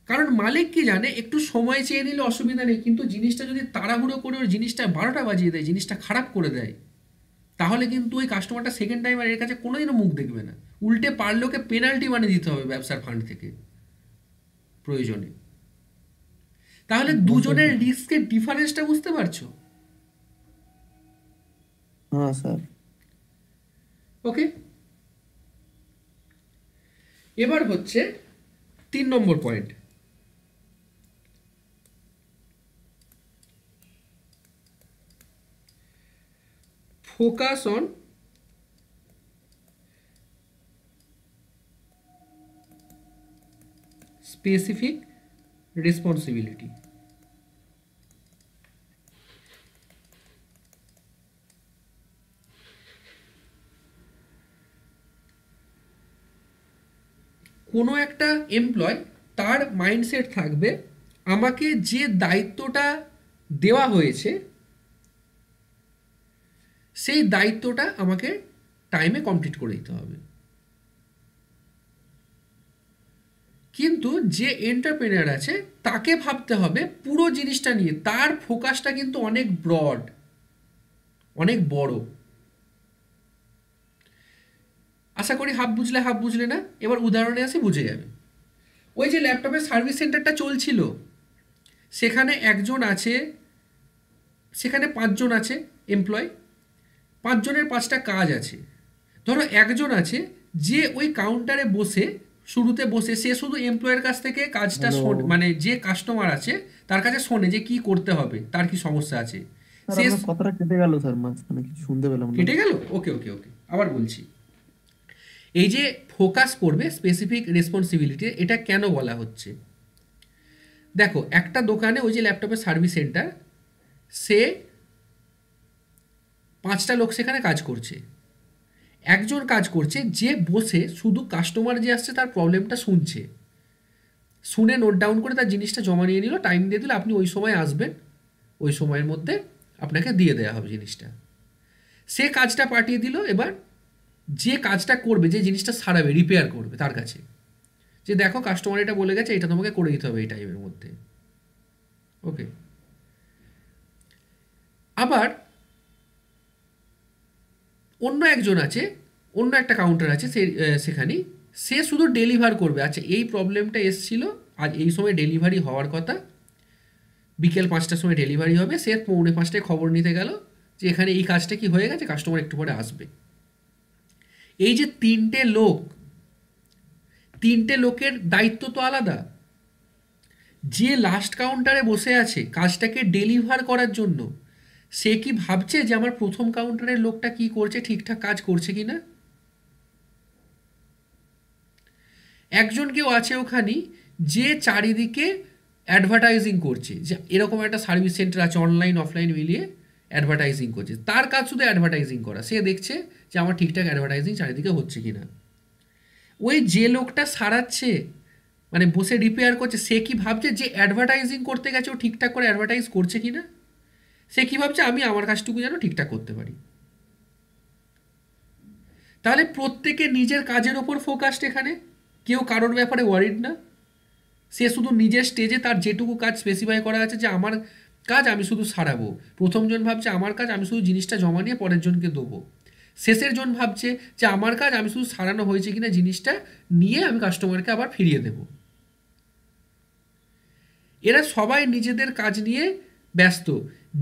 Speaker 1: কারণ মালিক কি জানে, একটু সময় চেয়ে নিলে অসুবিধা নেই, কিন্তু জিনিসটা যদি তাড়াহুড়ো করে ওর জিনিসটা 12টা বাজিয়ে দেয়, জিনিসটা খারাপ করে দেয়, তাহলে কিন্তু ওই কাস্টমারটা সেকেন্ড টাইম আর এর কাছে কোনোদিনও মুখ দেখবে না। উল্টে পারলে ওকে পেনাল্টি মানে দিতে হবে ব্যবসার ফান্ড থেকে প্রয়োজনে। তাহলে দুজনের রিস্কের ডিফারেন্সটা বুঝতে পারছো?
Speaker 2: হ্যাঁ স্যার।
Speaker 1: ওকে, এবার হচ্ছে 3 নম্বর point, focus on specific responsibility. কোনো একটা এমপ্লয়, তার মাইন্ডসেট থাকবে আমাকে যে দায়িত্বটা দেওয়া হয়েছে সেই দায়িত্বটা আমাকে টাইমে কমপ্লিট করে দিতে হবে। কিন্তু যে এন্টারপ্রেনার আছে তাকে ভাবতে হবে পুরো জিনিসটা নিয়ে, তার ফোকাসটা কিন্তু অনেক ব্রড, অনেক বড়। আশা করি হাফ বুঝলে হাফ বুঝলে না, এবার উদাহরণে আসি, বুঝে যাবে। ওই যে ল্যাপটপের সার্ভিস সেন্টারটা চলছিল, সেখানে একজন আছে, সেখানে 5 জন আছে এমপ্লয়, 5 জনের 5টা কাজ আছে। ধরো একজন আছে যে ওই কাউন্টারে বসে, শুরুতে বসে সে শুধু এমপ্লয়ের কাছ থেকে কাজটা
Speaker 2: Hello.
Speaker 1: মানে যে কাস্টমার আছে তার কাছে শোনে যে কি করতে হবে, তার কি সমস্যা আছে।
Speaker 7: স্যার
Speaker 1: সে
Speaker 7: আপনার কথাটা কেটে গেল স্যার, মাঝখানে কিছু শুনতে পেলাম না।
Speaker 1: কেটে গেল? ওকে ওকে ওকে, আবার বলছি। এই যে ফোকাস করবে স্পেসিফিক রেসপন্সিবিলিটি, এটা কেন বলা হচ্ছে? দেখো, একটা দোকানে ওই যে ল্যাপটপের সার্ভিস সেন্টার, সে 5টা লোক সেখানে কাজ করছে। একজন কাজ করছে যে বসে শুধু কাস্টমার যে আসছে তার প্রবলেমটা শুনছে, শুনে নোট ডাউন করে তার জিনিসটা জমা নিয়ে নিল, টাইম দিয়ে দিল, আপনি ওই সময় আসবেন, ওই সময়ের মধ্যে আপনাকে দিয়ে দেওয়া হবে জিনিসটা। সে কাজটা পাঠিয়ে দিল। এবার যে কাজটা করবে, যে জিনিসটা সারাবে, রিপেয়ার করবে, তার কাছে যে দেখো কাস্টমার এটা বলে গেছে, এটা তোমাকে করে দিতে হবে এই টাইমের মধ্যে। ওকে। আবার অন্য একজন আছে, অন্য একটা কাউন্টার আছে সেখানে, সে শুধু ডেলিভার করবে। আচ্ছা, এই প্রবলেমটা এসছিল, আজ এই সময় ডেলিভারি হওয়ার কথা, বিকেল 5টার সময় ডেলিভারি হবে, সে 4:45টায় খবর নিতে গেল যে এখানে এই কাজটা কি হয়ে গেছে, কাস্টমার একটু পরে আসবে। এই যে তিনটে লোকের দায়িত্ব তো আলাদা। যে লাস্ট কাউন্টারে বসে আছে কাজটাকে ডেলিভার করার জন্য, সে কি ভাবছে যে আমার প্রথম কাউন্টারের লোকটা কি করছে, ঠিকঠাক কাজ করছে কি না? একজন কেউ আছে ওখানে যে চারিদিকে অ্যাডভার্টাইজিং করছে, যে এরকম একটা সার্ভিস সেন্টার আছে, অনলাইন অফলাইন মিলিয়ে অ্যাডভার্টাইজিং করছে। তার কাজ শুধু অ্যাডভার্টাইজিং করা, সে দেখছে যে আমার ঠিকঠাক অ্যাডভার্টাইজিং চারিদিকে হচ্ছে কি না। ওই যে লোকটা সারাচ্ছে, মানে বসে রিপেয়ার করছে, সে কি ভাবছে যে অ্যাডভার্টাইজিং করতে গেছে ও ঠিকঠাক করে অ্যাডভার্টাইজ করছে কি না? সে কি ভাবছে আমি আমার কাজটুকু যেন ঠিকঠাক করতে পারি। তাহলে প্রত্যেকে নিজের কাজের ওপর ফোকাসড, এখানে কেউ কারোর ব্যাপারে ওয়ারিড না। সে শুধু নিজের স্টেজে তার যেটুকু কাজ স্পেসিফাই করা আছে যে আমার কাজ আমি শুধু সারাবো, প্রথমজন ভাবছে আমার কাজ আমি শুধু জিনিসটা জমা নিয়ে পরের জনকে দেবো, শেষের জন ভাবছে যে আমার কাজ আমি শুধু সারানো হয়েছে কিনা জিনিসটা নিয়ে আমি কাস্টমারকে আবার ফিরিয়ে দেব। এরা সবাই নিজেদের কাজ নিয়ে ব্যস্ত।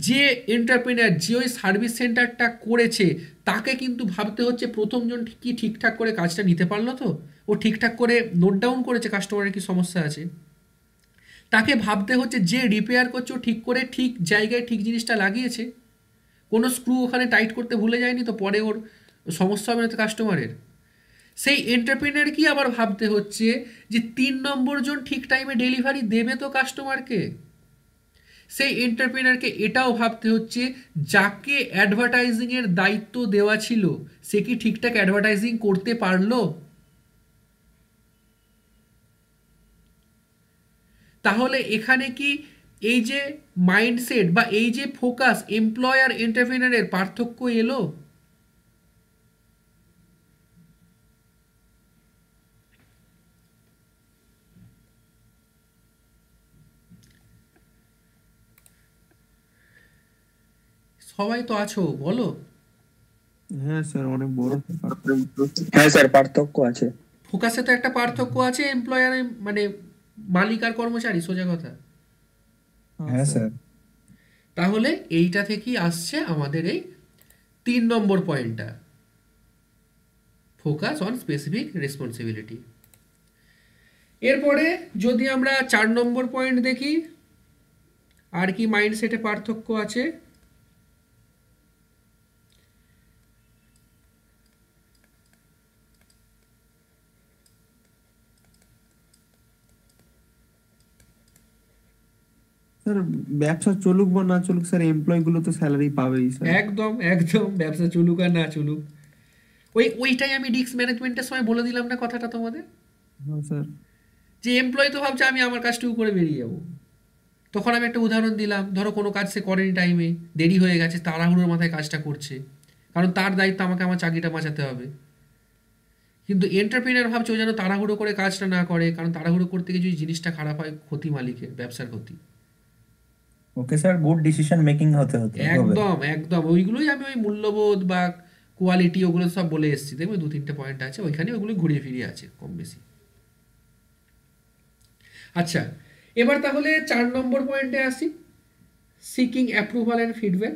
Speaker 1: যে এন্টারপ্রেনার, যে ওই সার্ভিস সেন্টারটা করেছে, তাকে কিন্তু ভাবতে হচ্ছে প্রথমজন কি ঠিকঠাক করে কাজটা নিতে পারলো তো, ও ঠিকঠাক করে নোট ডাউন করেছে কাস্টমারের কি সমস্যা আছে। তাকে ভাবতে হচ্ছে যে রিপেয়ার করছে ও ঠিক করে ঠিক জায়গায় ঠিক জিনিসটা লাগিয়েছে, কোনো স্ক্রু ওখানে টাইট করতে ভুলে যায়নি তো, পরে ওর সমস্যা হবে না তো কাস্টমারের। সেই এন্টারপ্রেনার কি আবার ভাবতে হচ্ছে যে 3 নম্বর জন ঠিক টাইমে ডেলিভারি দেবে তো কাস্টমারকে। সেই এন্টারপ্রেনারকে এটাও ভাবতে হচ্ছে যাকে অ্যাডভার্টাইজিংয়ের দায়িত্ব দেওয়া ছিল সে কি ঠিকঠাক অ্যাডভার্টাইজিং করতে পারলো। তাহলে এখানে কি এই যে মাইন্ডসেট বা এই যে ফোকাস এমপ্লয়ার এন্টারপ্রেনারের পার্থক্য এলো? সবাই তো আছো, বলো।
Speaker 7: হ্যাঁ স্যার, অনেক বড়
Speaker 5: হ্যাঁ স্যার, পার্থক্য আছে।
Speaker 1: ফোকাসে তো একটা পার্থক্য আছে, এমপ্লয়ার মানে মালিক আর কর্মচারী, সোজা কথা।
Speaker 2: হ্যাঁ স্যার।
Speaker 1: তাহলে এইটা থেকেই আসছে আমাদের এই 3 নম্বর পয়েন্টটা, ফোকাস অন স্পেসিফিক রেসপন্সিবিলিটি। এরপরে যদি আমরা 4 নম্বর পয়েন্ট দেখি, আর কি মাইন্ডসেটে পার্থক্য আছে।
Speaker 7: স্যার, ব্যবসা চলুক বা না চলুক স্যার, এমপ্লয় গুলো তো স্যালারি পাবেই স্যার।
Speaker 1: একদম একদম, ব্যবসা চলুক আর না চলুক, ওইটাই আমি রিস্ক ম্যানেজমেন্টের সময় বলে দিলাম না কথাটা তোমাদের,
Speaker 7: হ্যাঁ স্যার।
Speaker 1: যে এমপ্লয় তো ভাবছে আমি আমার কাজটুকু করে বেরিয়ে যাবো। তখন আমি একটা উদাহরণ দিলাম, ধরো কোনো কাজ সে করেনি টাইমে, দেরি হয়ে গেছে, তাড়াহুড়োর মাথায় কাজটা করছে, কারণ তার দায়িত্ব আমাকে আমার চাকরিটা বাঁচাতে হবে। কিন্তু এন্টারপ্রেনার ভাবছে ও যেন তাড়াহুড়ো করে কাজটা না করে, কারণ তাড়াহুড়ো করতে গিয়ে যদি জিনিসটা খারাপ হয়, ক্ষতি মালিকের, ব্যবসার ক্ষতি।
Speaker 6: Okay sir, good decision making হতে হবে।
Speaker 1: একদম একদম, ওইগুলোই আমি ওই মূল্যবোধ বা কোয়ালিটি ওগুলো সব বলে এসেছি, দেখবে 2-3টে পয়েন্ট আছে ওইখানে, ওইগুলো ঘুরিয়ে ফিরিয়ে আছে কম বেশি। আচ্ছা, এবার তাহলে 4 নম্বর পয়েন্টে আসি, seeking approval and feedback.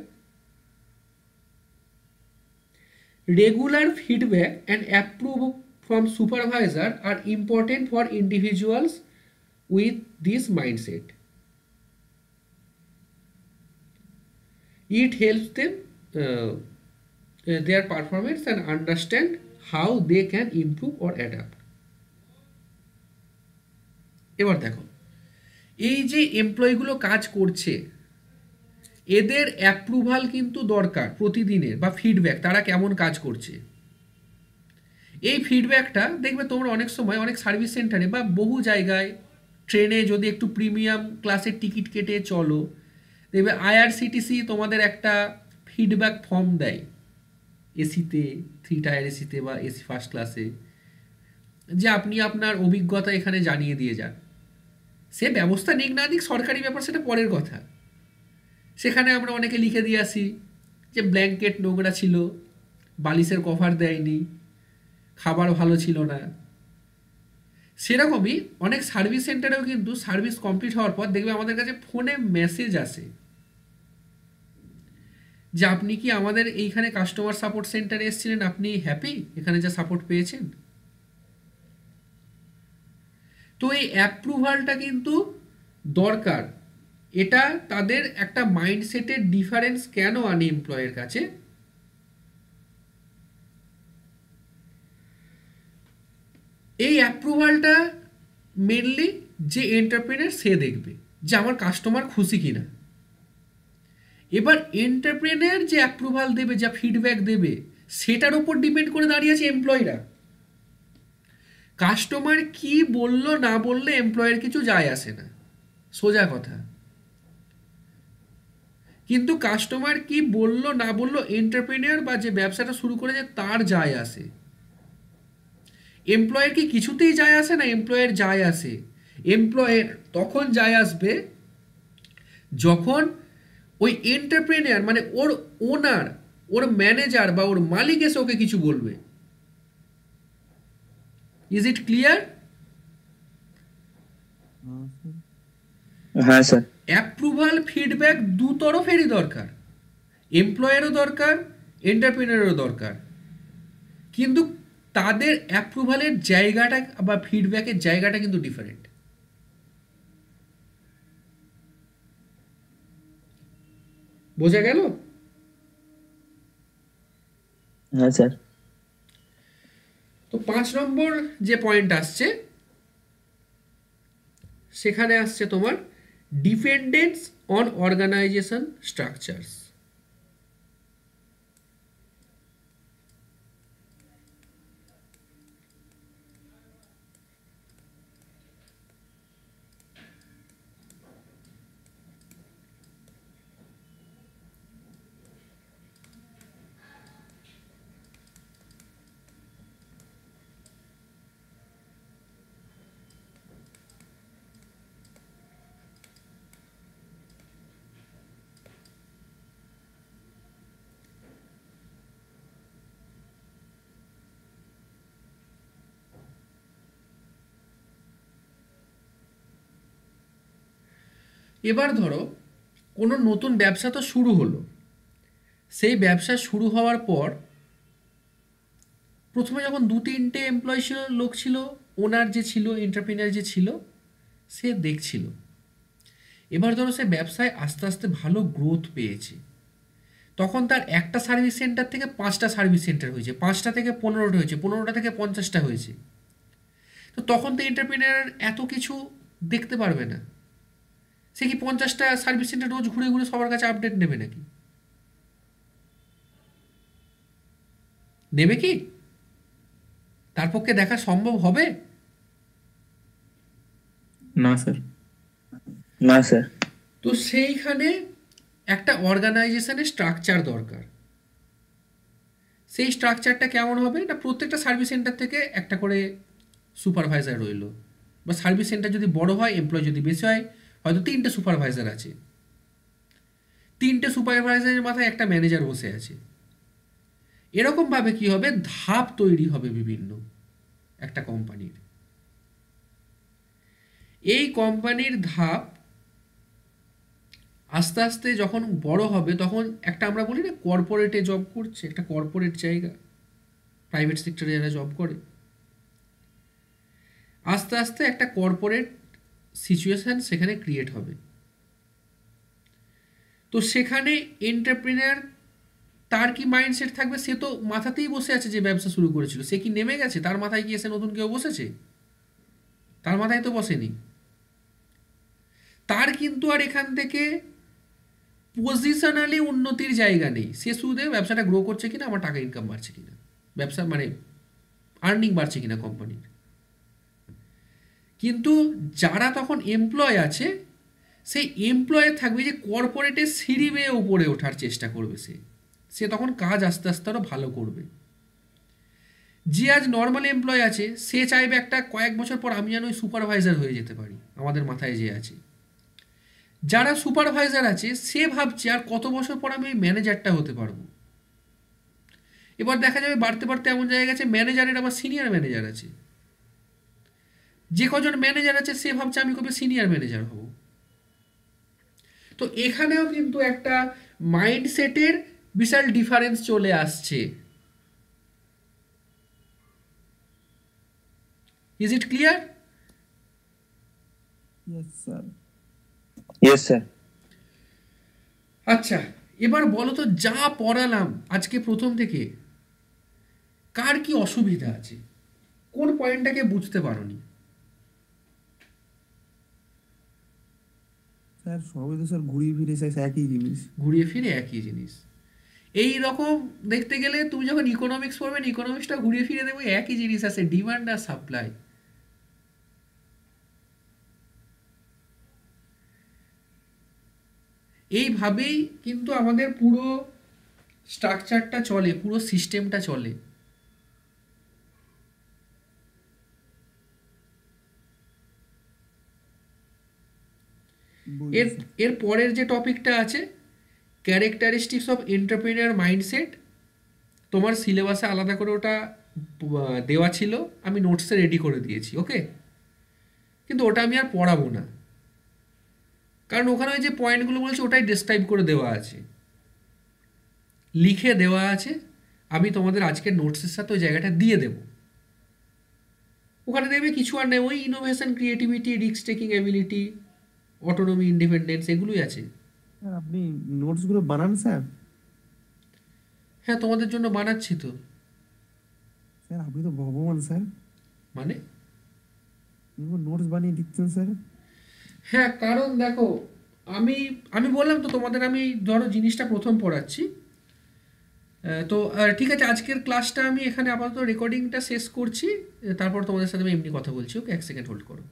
Speaker 1: Regular feedback and approve from supervisor are important for individuals with this mindset. It helps them their performance and understand how they can improve or adapt. এবার দেখো, এই যে এমপ্লয়িগুলো কাজ করছে, এদের approval কিন্তু দরকার প্রতিদিনের, বা ফিডব্যাক, তারা কেমন কাজ করছে। এই ফিডব্যাকটা দেখবে তোমরা অনেক সময় অনেক সার্ভিস সেন্টারে বা বহু জায়গায়, ট্রেনে যদি একটু প্রিমিয়াম ক্লাসের টিকিট কেটে চলো, দেখবে আইআরসিটিসি তোমাদের একটা ফিডব্যাক ফর্ম দেয় এসিতে, 3 টায়ার এসিতে বা এসি ফার্স্ট ক্লাসে, যে আপনি আপনার অভিজ্ঞতা এখানে জানিয়ে দিয়ে যান। সে ব্যবস্থা নিক না দিক সরকারি ব্যাপার, সেটা পরের কথা। সেখানে আমরা অনেকে লিখে দিয়ে আসি যে ব্ল্যাঙ্কেট নোংরা ছিল, বালিশের কভার দেয়নি, খাবার ভালো ছিল না। সেরকমই অনেক সার্ভিস সেন্টারেও কিন্তু সার্ভিস কমপ্লিট হওয়ার পর দেখবে আমাদের কাছে ফোনে মেসেজ আসে যে আপনি কি আমাদের এইখানে কাস্টমার সাপোর্ট সেন্টারে এসেছিলেন, আপনি হ্যাপি এখানে যা সাপোর্ট পেয়েছেন। তো এই অ্যাপ্রুভালটা কিন্তু দরকার। এটা তাদের একটা মাইন্ডসেটের ডিফারেন্স কেন আনে এমপ্লয়ের কাছে, এই অ্যাপ্রুভালটা মেনলি যে এন্টারপ্রেনার সে দেখবে যে আমার কাস্টমার খুশি কিনা। এবার এন্টারপ্রেনার যে অ্যাপ্রুভাল দেবে, যা ফিডব্যাক দেবে, সেটার উপর ডিপেন্ড করে দাঁড়িয়ে আছে এমপ্লয়িরা। কাস্টমার কি বললো না বললে এমপ্লয়ের কিছু যায় আসে না, সোজা কথা। কিন্তু কাস্টমার কি বললো না বললো এন্টারপ্রেনার বা যে ব্যবসাটা শুরু করেছে তার যায় আসে। এমপ্লয়ের কি কিছুতেই যায় আসে না, এমপ্লয়ের যায় আসে। এমপ্লয়ের তখন যায় আসবে যখন ওই এন্টারপ্রেনার মানে ওর ওনার, ওর ম্যানেজার বা ওর মালিক এসে ওকে কিছু বলবে। Is it clear?
Speaker 5: হ্যাঁ স্যার।
Speaker 1: অ্যাপ্রুভাল ফিডব্যাক দু তরফেরই দরকার, এমপ্লয়েরও দরকার, এন্টারপ্রেনারেরও দরকার। কিন্তু তাদের অ্যাপ্রুভালের জায়গাটা বা ফিডব্যাকের জায়গাটা কিন্তু ডিফারেন্ট। বোঝা গেল?
Speaker 5: হ্যাঁ স্যার।
Speaker 1: তো 5 নম্বর যে পয়েন্ট আসছে, সেখানে আসছে তোমার ডিপেন্ডেন্স অন অর্গানাইজেশন স্ট্রাকচারস। এবার ধরো কোনো নতুন ব্যবসা তো শুরু হলো, সেই ব্যবসা শুরু হওয়ার পর প্রথমে যখন 2-3টে এমপ্লয়ি ছিল, লোক ছিল, ওনার যে ছিল, এন্টারপ্রেনার যে ছিল, সে দেখছিল। এবার ধরো সে ব্যবসায় আস্তে আস্তে ভালো গ্রোথ পেয়েছে, তখন তার একটা সার্ভিস সেন্টার থেকে 5টা সার্ভিস সেন্টার হয়েছে, 5টা থেকে 15টা হয়েছে, 15টা থেকে 50টা হয়েছে। তো তখন তো এন্টারপ্রেনার এত কিছু দেখতে পারবে না। সে কি 50টা সার্ভিস সেন্টার রোজ ঘুরে ঘুরে সবার কাছে আপডেট নেবে নাকি? নেবে কি? তার পক্ষে দেখা সম্ভব হবে?
Speaker 3: না স্যার।
Speaker 5: না স্যার।
Speaker 1: তো সেইখানে একটা অর্গানাইজেশনের স্ট্রাকচার দরকার। সেই স্ট্রাকচারটা কেমন হবে না, প্রত্যেকটা সার্ভিস সেন্টার থেকে একটা করে সুপারভাইজার রইলো, বা সার্ভিস সেন্টার যদি বড় হয়, এমপ্লয় যদি বেশি হয়, হয়তো 3টে সুপারভাইজার আছে, 3টে সুপারভাইজারের মাথায় একটা ম্যানেজার বসে আছে। এরকমভাবে কি হবে, ধাপ তৈরি হবে বিভিন্ন একটা কোম্পানির। এই কোম্পানির ধাপ আস্তে আস্তে যখন বড় হবে, তখন একটা আমরা বলি না কর্পোরেটে জব করছে, একটা কর্পোরেট জায়গা, প্রাইভেট সেক্টরে যারা জব করে, আস্তে আস্তে একটা কর্পোরেট সিচুয়েশান সেখানে ক্রিয়েট হবে। তো তো সেখানে এন্টারপ্রেনার তার কি মাইন্ডসেট থাকবে? সে তো মাথাতেই বসে আছে যে ব্যবসা শুরু করেছিল, সে কি নেমে গেছে? তার মাথায় কি এসে নতুন কেউ বসেছে? তার মাথায় তো বসেনি। তার কিন্তু আর এখান থেকে পজিশনালি উন্নতির জায়গা নেই। সে শুধু ব্যবসাটা গ্রো করছে কিনা, আমার টাকা ইনকাম বাড়ছে কিনা, ব্যবসা মানে আর্নিং বাড়ছে কিনা কোম্পানির। কিন্তু যারা তখন এমপ্লয় আছে, সেই এমপ্লয়ে থাকবে যে কর্পোরেটের সিঁড়ি বেয়ে উপরে ওঠার চেষ্টা করবে। সে তখন কাজ আস্তে আস্তে আরও ভালো করবে। যে আজ নর্মাল এমপ্লয় আছে, সে চাইবে একটা কয়েক বছর পর আমি যেন ওই সুপারভাইজার হয়ে যেতে পারি, আমাদের মাথায় যে আছে। যারা সুপারভাইজার আছে, সে ভাবছে আর কত বছর পর আমি ওই ম্যানেজারটা হতে পারবো। এবার দেখা যাবে বাড়তে বাড়তে এমন জায়গায় গেছে, ম্যানেজারের আবার সিনিয়র ম্যানেজার আছে। যে কজন ম্যানেজার আছে, সে ভাবছে আমি কবে সিনিয়র ম্যানেজার হব। তো এখানেও কিন্তু একটা মাইন্ডসেটের বিশাল ডিফারেন্স চলে আসছে। Is it clear?
Speaker 7: Yes sir.
Speaker 5: Yes sir.
Speaker 1: আচ্ছা, এবার বলো তো, যা পড়ালাম আজকে প্রথম থেকে, কার কি অসুবিধা আছে? কোন পয়েন্টটাকে বুঝতে পারোনি?
Speaker 7: স্যার সবই তো স্যার ঘুরিয়ে ফিরে স্যার একই জিনিস।
Speaker 1: ঘুরিয়ে ফিরে একই জিনিস। এই রকম দেখতে গেলে তুমি যখন ইকোনমিক্স পড়বেন, ইকোনমিক্সটা ঘুরিয়ে ফিরে দেবো, একই জিনিস আছে, ডিমান্ড আর সাপ্লাই। এইভাবেই কিন্তু আমাদের পুরো স্ট্রাকচারটা চলে, পুরো সিস্টেমটা চলে। এর এর পরের যে টপিকটা আছে, ক্যারেক্টারিস্টিক্স অফ এন্টারপ্রেনিউর মাইন্ডসেট, তোমার সিলেবাসে আলাদা করে ওটা দেওয়া ছিল, আমি নোটসে রেডি করে দিয়েছি, ওকে? কিন্তু ওটা আমি আর পড়াবো না, কারণ ওখানে ওই যে পয়েন্টগুলো বলেছে ওটাই ডেসক্রাইব করে দেওয়া আছে, লিখে দেওয়া আছে। আমি তোমাদের আজকের নোটসের সাথে ওই জায়গাটা দিয়ে দেব। ওখানে দেখবে কিছু আর নেই, ওই innovation, creativity, risk taking ability, autonomy, independence, এগুলোই আছে।
Speaker 7: স্যার আপনি নোটসগুলো বানান স্যার?
Speaker 1: হ্যাঁ, তোমাদের জন্য বানাচ্ছি তো।
Speaker 7: স্যার আপনি তো ভগবান স্যার,
Speaker 1: মানে
Speaker 7: নোটস বানিয়ে দিচ্ছেন স্যার।
Speaker 1: হ্যাঁ, কারণ দেখো, আমি আমি বললাম তো তোমাদের, আমি ধরো জিনিসটা প্রথম পড়াচ্ছি। তো ঠিক আছে, আজকের ক্লাসটা আমি এখানে আপাতত রেকর্ডিংটা শেষ করছি, তারপর তোমাদের সাথে আমি এমনি কথা বলছি, ওকে? 1 সেকেন্ড হোল্ড করো।